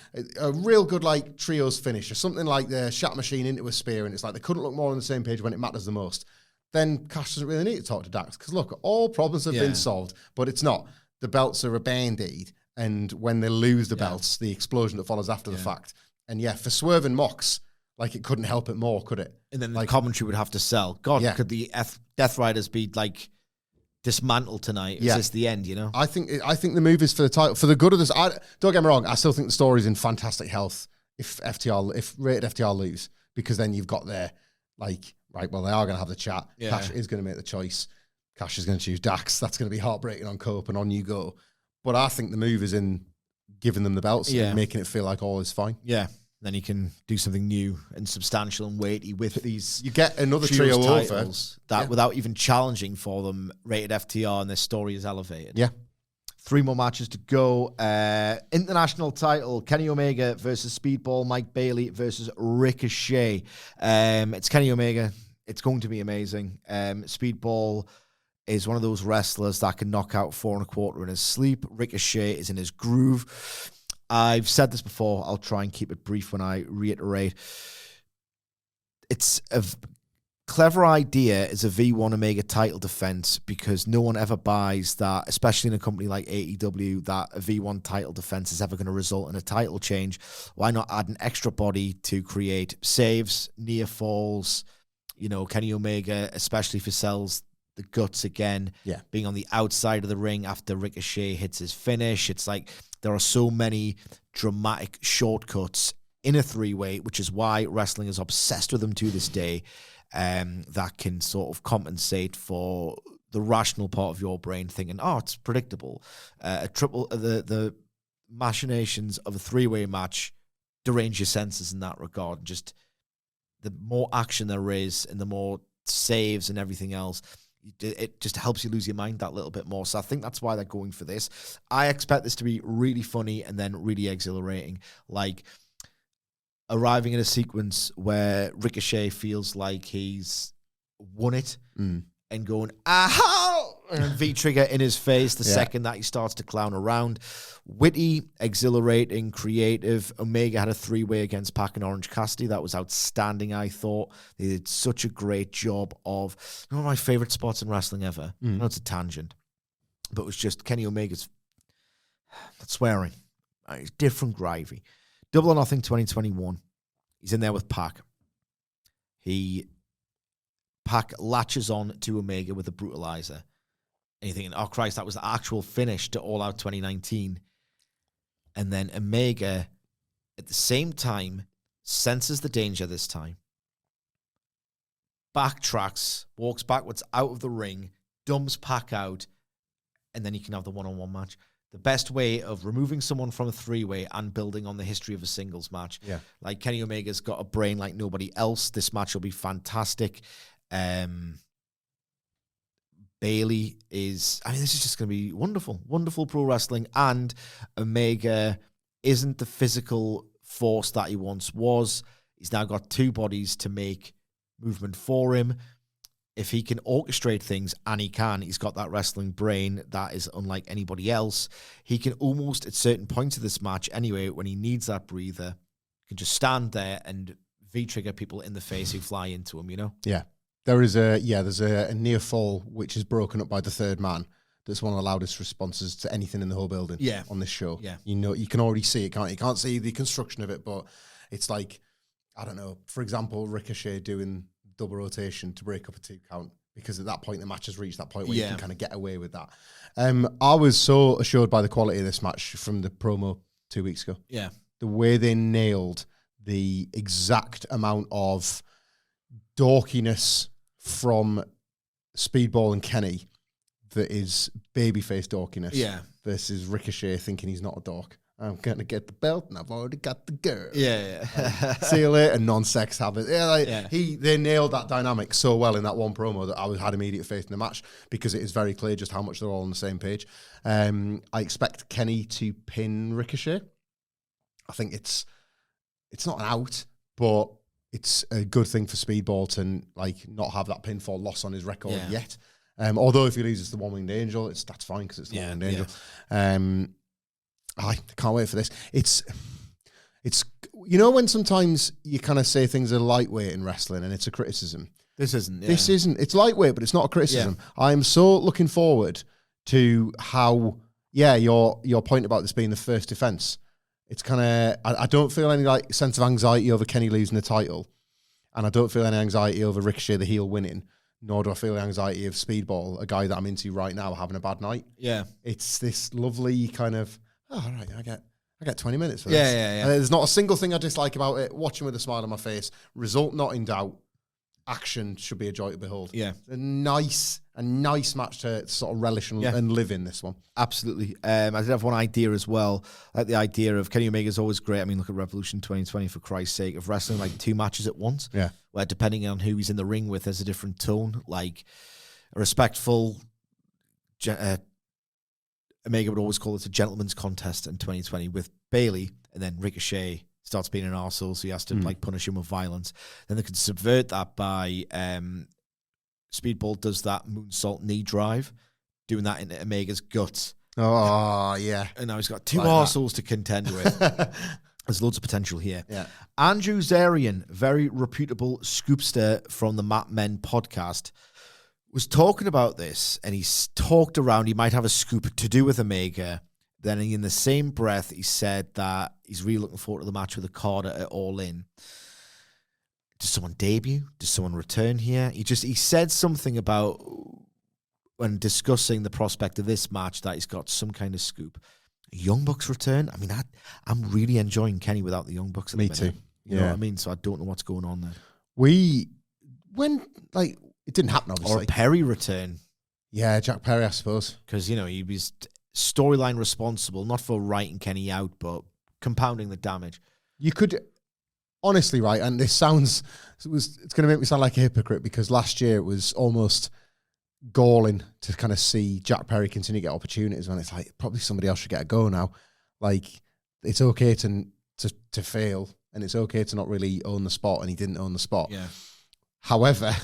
A real good like trios finish or something like the Shat Machine into a spear, and it's like they couldn't look more on the same page when it matters the most. Then Cash doesn't really need to talk to Dax because look, all problems have been solved, but it's not. The belts are a band-aid, and when they lose the belts, the explosion that follows after the fact. And for Swerve and Mox, like it couldn't help it more, could it? And then the commentary would have to sell. God, could the Death Riders be like dismantled tonight? Is this the end? I think the move is for the title, for the good of this. Don't get me wrong. I still think the story's in fantastic health if rated FTR lose, because then you've got their like right. Well, they are going to have the chat. Yeah. Cash is going to make the choice. Cash is going to choose Dax. That's going to be heartbreaking on Cope, and on you go. But I think the move is in giving them the belts and making it feel like all is fine. Yeah. Then you can do something new and substantial and weighty with these. You get another trio over that without even challenging for them, rated FTR, and their story is elevated. Yeah. 3 more matches to go. International title, Kenny Omega versus Speedball, Mike Bailey versus Ricochet. It's Kenny Omega. It's going to be amazing. Speedball is one of those wrestlers that can knock out 4 1/4 in his sleep. Ricochet is in his groove. I've said this before. I'll try and keep it brief when I reiterate. It's a clever idea as a V1 Omega title defense because no one ever buys that, especially in a company like AEW, that a V1 title defense is ever going to result in a title change. Why not add an extra body to create saves, near falls? Kenny Omega, especially if he sells the guts again, being on the outside of the ring after Ricochet hits his finish. It's like there are so many dramatic shortcuts in a 3-way, which is why wrestling is obsessed with them to this day, that can sort of compensate for the rational part of your brain thinking, oh, it's predictable. The machinations of a 3-way match derange your senses in that regard. Just the more action there is and the more saves and everything else, it just helps you lose your mind that little bit more. So I think that's why they're going for this. I expect this to be really funny and then really exhilarating. Like arriving in a sequence where Ricochet feels like he's won it and going, aha! V-trigger in his face the second that he starts to clown around. Witty, exhilarating, creative. Omega had a 3-way against Pac and Orange Cassidy. That was outstanding, I thought. They did such a great job of one of my favorite spots in wrestling ever. I know it's a tangent, but it was just Kenny Omega's not swearing. It's different gravy. Double or Nothing 2021. He's in there with Pac. Pac latches on to Omega with a brutalizer. And you're thinking, oh, Christ, that was the actual finish to All Out 2019. And then Omega, at the same time, senses the danger this time, backtracks, walks backwards out of the ring, dumps Pac out, and then you can have the one-on-one match. The best way of removing someone from a 3-way and building on the history of a singles match. Yeah. Like, Kenny Omega's got a brain like nobody else. This match will be fantastic. Bailey is, this is just going to be wonderful, wonderful pro wrestling. And Omega isn't the physical force that he once was. He's now got 2 bodies to make movement for him. If he can orchestrate things, and he can, he's got that wrestling brain that is unlike anybody else. He can almost, at certain points of this match anyway, when he needs that breather, can just stand there and V-trigger people in the face who fly into him, Yeah. There's a near fall which is broken up by the third man. That's one of the loudest responses to anything in the whole building on this show. Yeah. You can already see it, can't you? You can't see the construction of it, but it's like, I don't know, for example, Ricochet doing double rotation to break up a 2 count, because at that point the match has reached that point where you can kind of get away with that. I was so assured by the quality of this match from the promo 2 weeks ago. Yeah. The way they nailed the exact amount of dorkiness from Speedball and Kenny that is babyface dorkiness versus Ricochet thinking he's not a dork. I'm going to get the belt and I've already got the girl. Yeah. See you later, non-sex habit. They nailed that dynamic so well in that one promo that I had immediate faith in the match, because it is very clear just how much they're all on the same page. I expect Kenny to pin Ricochet. I think it's not an out, but it's a good thing for Speedball to not have that pinfall loss on his record yet. Although if he loses the One-Winged Angel, that's fine, because it's the One-Winged Angel. I can't wait for this. It's when sometimes you kind of say things are lightweight in wrestling and it's a criticism. This isn't. It's lightweight, but it's not a criticism. Yeah. I'm so looking forward to how your point about this being the first defense. It's kind of, I don't feel any sense of anxiety over Kenny losing the title, and I don't feel any anxiety over Ricochet the heel winning, nor do I feel the anxiety of Speedball, a guy that I'm into right now, having a bad night. Yeah. It's this lovely kind of, all right, I get 20 minutes for this. Yeah. There's not a single thing I dislike about it. Watching with a smile on my face. Result not in doubt. Action should be a joy to behold. Yeah. A nice match to sort of relish and live in, this one. Absolutely. I did have one idea as well. Like the idea of Kenny Omega is always great. I mean, look at Revolution 2020, for Christ's sake, of wrestling 2 matches at once. Yeah. Where depending on who he's in the ring with, there's a different tone. Like a respectful Omega would always call it a gentleman's contest in 2020 with Bailey, and then Ricochet starts being an arsehole, so he has to punish him with violence. Then they could subvert that by Speedball does that moonsault knee drive, doing that into Omega's guts. Oh, yeah. And now he's got 2 arseholes to contend with. There's loads of potential here. Yeah. Andrew Zarian, very reputable scoopster from the Mat Men podcast, was talking about this, and he's talked around, he might have a scoop to do with Omega. Then in the same breath, he said that he's really looking forward to the match with Okada at All In. Does someone debut? Does someone return here? He said something about, when discussing the prospect of this match, that he's got some kind of scoop. Young Bucks return? I mean, I'm really enjoying Kenny without the Young Bucks at the minute. Me too. You know what I mean? So I don't know what's going on there. It didn't happen, obviously. Or a Perry return. Yeah, Jack Perry, I suppose. Because, he was storyline responsible, not for writing Kenny out, but compounding the damage. You could, honestly, right, and this sounds, it's going to make me sound like a hypocrite, because last year it was almost galling to kind of see Jack Perry continue to get opportunities when it's probably somebody else should get a go now. It's okay to fail, and it's okay to not really own the spot, and he didn't own the spot. Yeah. However,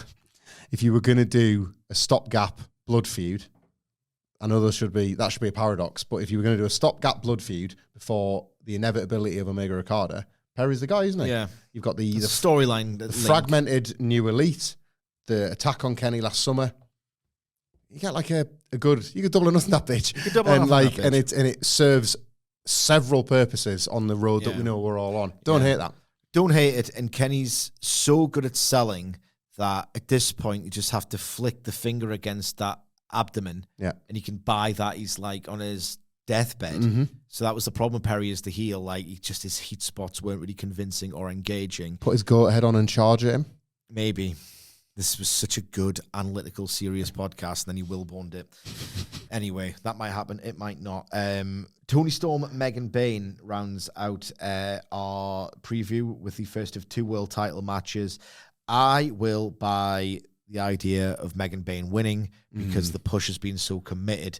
if you were going to do a stopgap blood feud, I know that should be a paradox, but if you were going to do a stopgap blood feud before the inevitability of Omega Okada, Perry's the guy, isn't he? Yeah. You've got the storyline, the fragmented new elite, the attack on Kenny last summer. You get like a good, you could double or nothing that bitch. You could double or nothing that bitch. And it serves several purposes on the road that we know we're all on. Don't hate that. Don't hate it. And Kenny's so good at selling that at this point you just have to flick the finger against that abdomen. Yeah. And you can buy that he's like on his deathbed. Mm-hmm. So that was the problem with Perry as the heel. Like his heat spots weren't really convincing or engaging. Put his goat head on and charge at him. Maybe. This was such a good, analytical, serious podcast, and then he Wilborned it. Anyway, that might happen. It might not. Toni Storm, Megan Bayne rounds out our preview with the first of 2 world title matches. I will buy the idea of Megan Bayne winning because the push has been so committed.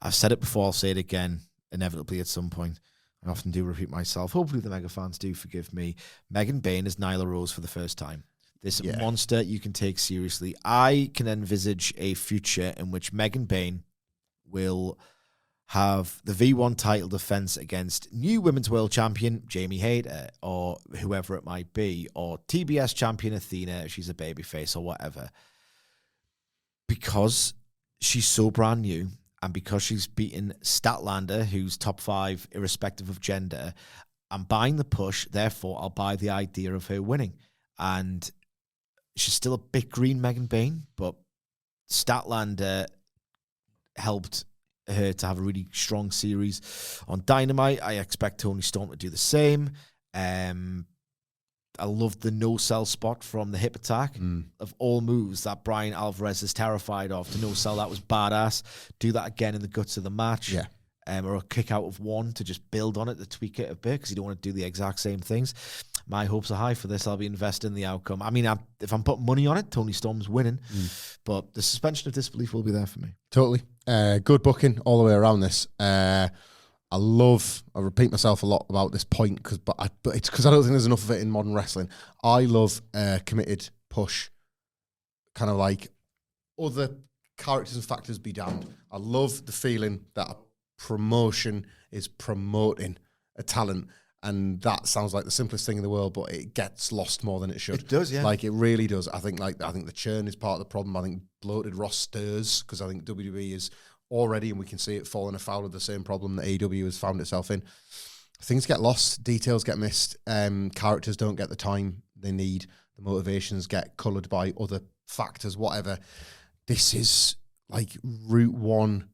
I've said it before, I'll say it again, inevitably at some point. I often do repeat myself. Hopefully the mega fans do forgive me. Megan Bayne is Nyla Rose for the first time. This monster you can take seriously. I can envisage a future in which Megan Bayne will have the V1 title defense against new Women's World Champion Jamie Hayter or whoever it might be, or TBS Champion Athena if she's a babyface or whatever. Because she's so brand new and because she's beaten Statlander, who's top 5 irrespective of gender, I'm buying the push, therefore I'll buy the idea of her winning. And she's still a bit green, Megan Bayne, but Statlander helped her to have a really strong series on Dynamite. I expect Toni Storm to do the same. I love the no-sell spot from the hip attack. Of all moves that Brian Alvarez is terrified of, the no-sell, that was badass. Do that again in the guts of the match. Yeah. Or a kick out of one to just build on it, to tweak it a bit, because you don't want to do the exact same things. My hopes are high for this. I'll be invested in the outcome. I mean, if I'm putting money on it, Toni Storm's winning. But the suspension of disbelief will be there for me. Totally. Good booking all the way around this. I repeat myself a lot about this point, but it's because I don't think there's enough of it in modern wrestling. I love committed push, kind of like other characters and factors be damned. I love the feeling that a promotion is promoting a talent, and that sounds like the simplest thing in the world, but it gets lost more than it should. It does, yeah. Like, it really does. I think the churn is part of the problem. I think bloated rosters, because I think WWE is already, and we can see it falling afoul of the same problem that AEW has found itself in. Things get lost, details get missed, characters don't get the time they need, the motivations get coloured by other factors, whatever. This is like Route 1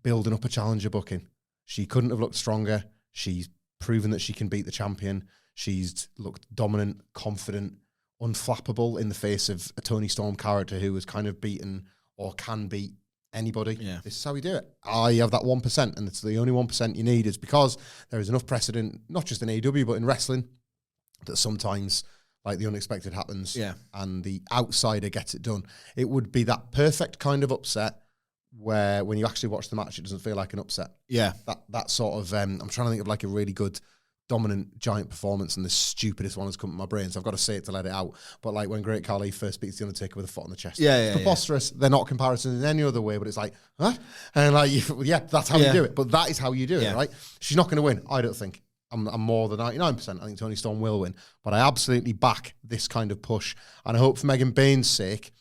building up a challenger booking. She couldn't have looked stronger. She's proven that she can beat the champion. She's looked dominant, confident, unflappable in the face of a Toni Storm character who has kind of beaten or can beat anybody. Yeah. This is how we do it. I have that 1%, and it's the only 1% you need. Is because there is enough precedent, not just in AEW, but in wrestling, that sometimes like the unexpected happens and the outsider gets it done. It would be that perfect kind of upset where when you actually watch the match, it doesn't feel like an upset. Yeah. That sort of, I'm trying to think of like a really good dominant giant performance, and the stupidest one has come to my brain, so I've got to say it to let it out. But like when Great Khali first beats The Undertaker with a foot on the chest. It's preposterous. They're not comparisons in any other way, but it's like, huh? And like, that's how you do it. But that is how you do it, right? She's not going to win, I don't think. I'm more than 99%. I think Toni Storm will win. But I absolutely back this kind of push. And I hope for Megan Bayne's sake,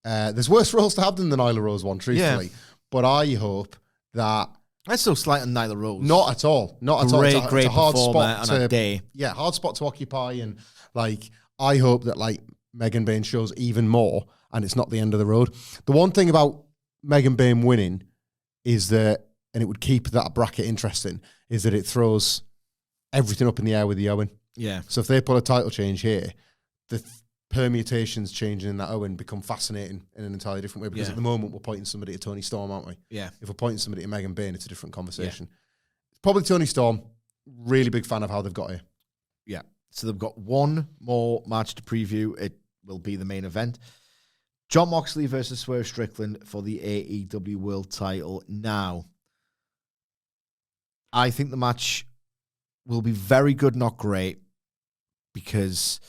there's worse roles to have than the Nyla Rose one, truthfully. Yeah. But I hope that... That's so slight on Nyla Rose. Not at all. Not at all. Great it's a hard spot on a day. Yeah, hard spot to occupy. And like, I hope that like Megan Bayne shows even more, and it's not the end of the road. The one thing about Megan Bayne winning is that, and it would keep that bracket interesting, is that it throws everything up in the air with the Owen. Yeah. So if they put a title change here, the permutations changing in that Owen become fascinating in an entirely different way, because at the moment we're pointing somebody at Toni Storm, aren't we? Yeah. If we're pointing somebody at Megan Bayne, it's a different conversation. It's probably Toni Storm. Really big fan of how they've got here. Yeah. So they've got one more match to preview. It will be the main event. Jon Moxley versus Swerve Strickland for the AEW World title. Now, I think the match will be very good, not great, because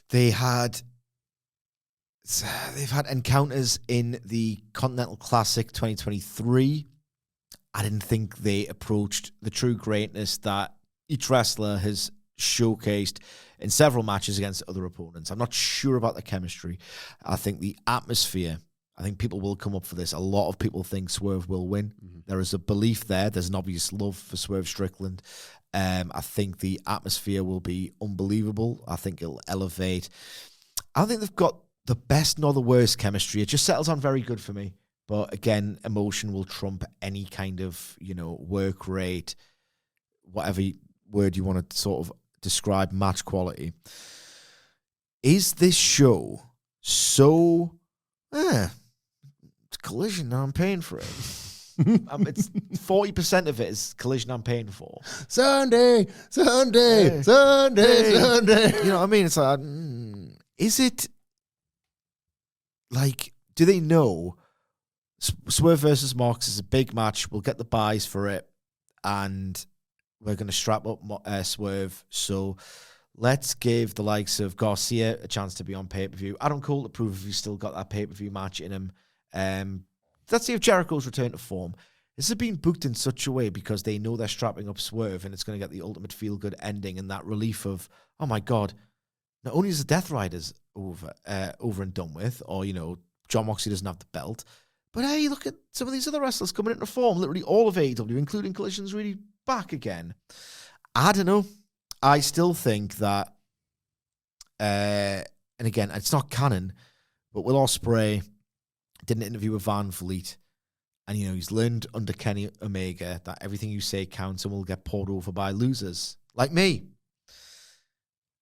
they had they've had encounters in the Continental Classic 2023. I didn't think they approached the true greatness that each wrestler has showcased in several matches against other opponents. I'm not sure about the chemistry. I think the atmosphere, I think people will come up for this. A lot of people think Swerve will win. Mm-hmm. There is a belief there. There's an obvious love for Swerve Strickland. I think the atmosphere will be unbelievable. I think it'll elevate. I think they've got the best nor the worst chemistry. It just settles on very good for me. But again, emotion will trump any kind of, work rate, whatever word you want to sort of describe match quality. Is this show so... it's Collision, now I'm paying for it. It's 40% of it is Collision I'm paying for. Sunday. You know what I mean? It's like, is it like, do they know Swerve versus Mox is a big match? We'll get the buys for it, and we're going to strap up Swerve. So let's give the likes of Garcia a chance to be on pay-per-view. Adam Cole to prove if he's still got that pay-per-view match in him. Let's see if Jericho's return to form. This has been booked in such a way because they know they're strapping up Swerve and it's going to get the ultimate feel-good ending and that relief of, oh my God, not only is the Death Riders over and done with, or, John Moxley doesn't have the belt, but hey, look at some of these other wrestlers coming into form. Literally all of AEW, including Collision's really back again. I don't know. I still think that, and again, it's not canon, but Will Ospreay did an interview with Van Vliet, and he's learned under Kenny Omega that everything you say counts and will get poured over by losers like me.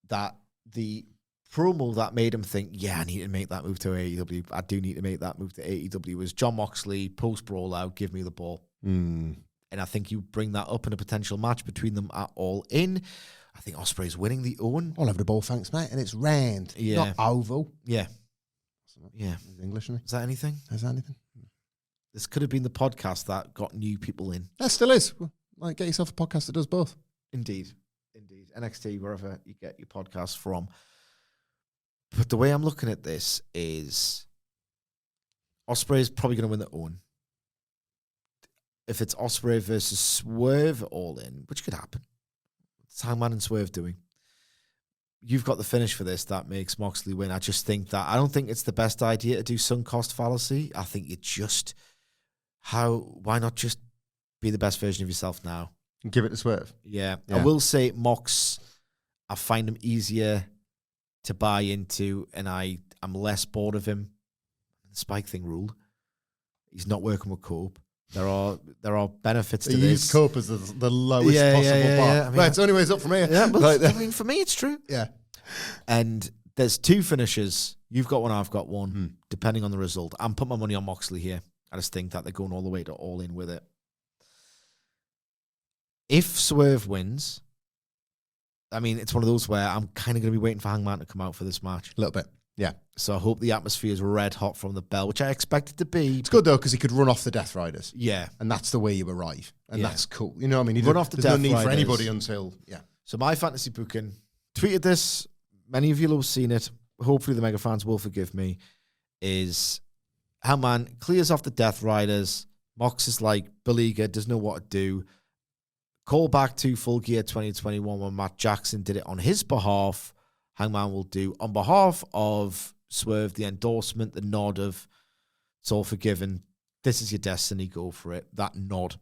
That the promo that made him think, I need to make that move to AEW. I do need to make that move to AEW was John Moxley post brawl out, give me the ball. And I think you bring that up in a potential match between them at All In. I think Ospreay's winning the Owen. I'll have the ball, thanks, mate. And it's round, not oval. Yeah. English, isn't it? Is that anything? Is that anything? This could have been the podcast that got new people in. That still is. Well, get yourself a podcast that does both. Indeed. NXT, wherever you get your podcasts from. But the way I'm looking at this is Ospreay's probably going to win the Owen. If it's Ospreay versus Swerve All In, which could happen. What's Hangman and Swerve doing? You've got the finish for this that makes Moxley win. I just think that I don't think it's the best idea to do sunk cost fallacy. I think why not just be the best version of yourself now? And give it to Swerve. Yeah. I will say Mox, I find him easier to buy into, and I'm less bored of him. The Spike thing ruled. He's not working with Cope. There are benefits to this. Use Cope as the lowest possible bar. I mean, it's only ways up from here. Yeah, but for me, it's true. Yeah. And there's two finishes. You've got one, I've got one, depending on the result. I'm putting my money on Moxley here. I just think that they're going all the way to All In with it. If Swerve wins, I mean, it's one of those where I'm kind of going to be waiting for Hangman to come out for this match. A little bit. Yeah. So I hope the atmosphere is red hot from the bell, which I expect it to be. It's good, though, because he could run off the Death Riders. Yeah. And that's the way you arrive. And that's cool. You know what I mean? He run off the Death Riders. There's no need for anybody until, So my fantasy booking, tweeted this, many of you will have seen it, hopefully the mega fans will forgive me, is Hangman clears off the Death Riders, Mox is like, beleaguered, doesn't know what to do. Call back to Full Gear 2021 when Matt Jackson did it on his behalf. Hangman will do on behalf of Swerve the endorsement, the nod of it's all forgiven. This is your destiny. Go for it. That nod.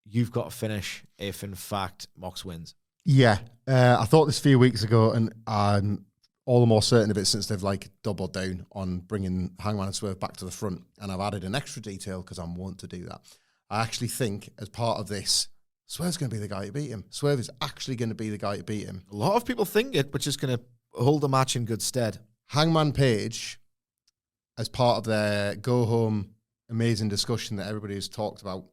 You've got to finish if, in fact, Mox wins. Yeah. I thought this a few weeks ago, and I'm all the more certain of it since they've doubled down on bringing Hangman and Swerve back to the front. And I've added an extra detail because I'm wanting to do that. I actually think as part of this, Swerve's going to be the guy to beat him. Swerve is actually going to be the guy to beat him. A lot of people think it, but just going to hold the match in good stead. Hangman Page, as part of their go-home amazing discussion that everybody has talked about,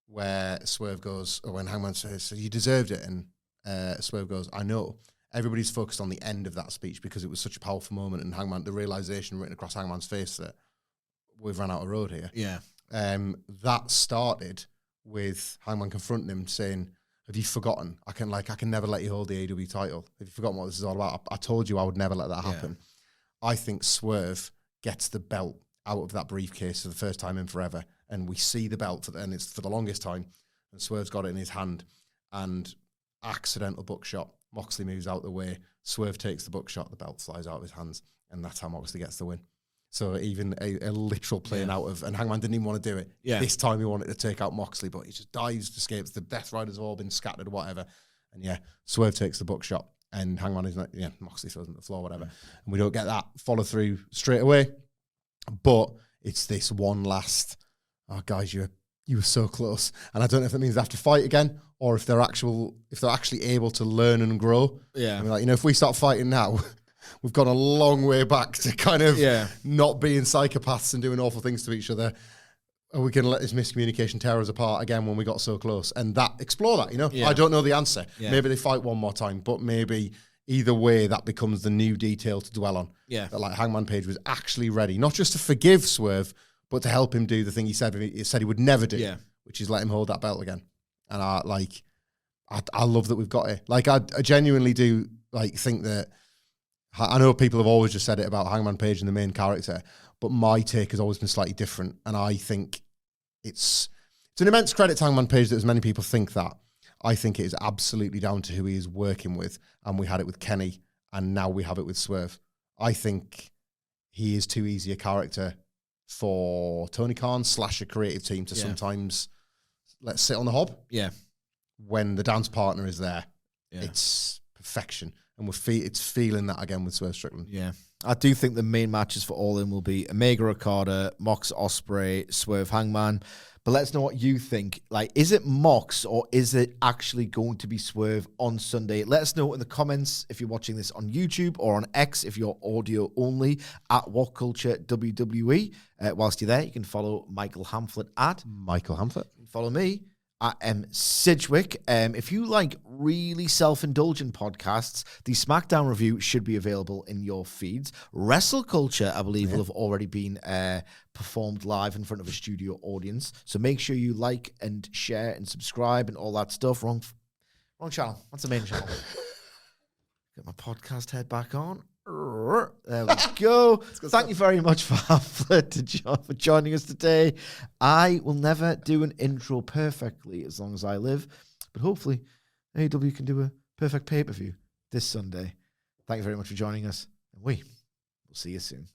where Swerve goes, or when Hangman says, so you deserved it, and Swerve goes, I know. Everybody's focused on the end of that speech because it was such a powerful moment, and Hangman, the realization written across Hangman's face that we've run out of road here. Yeah. That started with Hangman confronting him saying, have you forgotten? I can never let you hold the AEW title. Have you forgotten what this is all about? I told you I would never let that happen. I think Swerve gets the belt out of that briefcase for the first time in forever, and we see the belt and it's for the longest time, and Swerve's got it in his hand, and accidental buckshot. Moxley moves out the way. Swerve takes the buckshot. The belt flies out of his hands, and that's how Moxley gets the win. So even a literal playing out of, and Hangman didn't even want to do it. Yeah. This time he wanted to take out Moxley, but he just dives, escapes. The Death Riders have all been scattered, whatever. And Swerve takes the buckshot, and Hangman is like, Moxley throws him to the floor, whatever. And we don't get that follow through straight away. But it's this one last, oh guys, you were so close. And I don't know if that means they have to fight again, or if they're actually able to learn and grow. Yeah. I mean, like, if we start fighting now, we've gone a long way back to kind of not being psychopaths and doing awful things to each other. Are we going to let this miscommunication tear us apart again when we got so close? And explore that, I don't know the answer. Yeah. Maybe they fight one more time, but maybe either way, that becomes the new detail to dwell on. Yeah. That like Hangman Page was actually ready, not just to forgive Swerve, but to help him do the thing he said he would never do, which is let him hold that belt again. And I love that we've got it. Like, I genuinely do think that, I know people have always just said it about Hangman Page and the main character, but my take has always been slightly different. And I think it's an immense credit to Hangman Page that as many people think that. I think it is absolutely down to who he is working with. And we had it with Kenny, and now we have it with Swerve. I think he is too easy a character for Tony Khan / a creative team to sometimes let sit on the hob. Yeah. When the dance partner is there, it's perfection. And it's feeling that again with Swerve Strickland. Yeah. I do think the main matches for All In will be Omega Okada, Mox Ospreay, Swerve Hangman. But let's know what you think. Like, is it Mox or is it actually going to be Swerve on Sunday? Let us know in the comments if you're watching this on YouTube or on X if you're audio only at WhatCulture WWE. Whilst you're there, you can follow Michael Hamflett at Michael Hamflett. You can follow me at Sidgwick. If you like really self-indulgent podcasts, the SmackDown review should be available in your feeds. Wrestle Culture, I believe, will have already been performed live in front of a studio audience. So make sure you like and share and subscribe and all that stuff. Wrong channel. What's the main channel? Get my podcast head back on. There we go. Thank you very much for Hamflett for joining us today. I will never do an intro perfectly as long as I live, but hopefully AEW can do a perfect pay-per-view this Sunday. Thank you very much for joining us, and we will see you soon.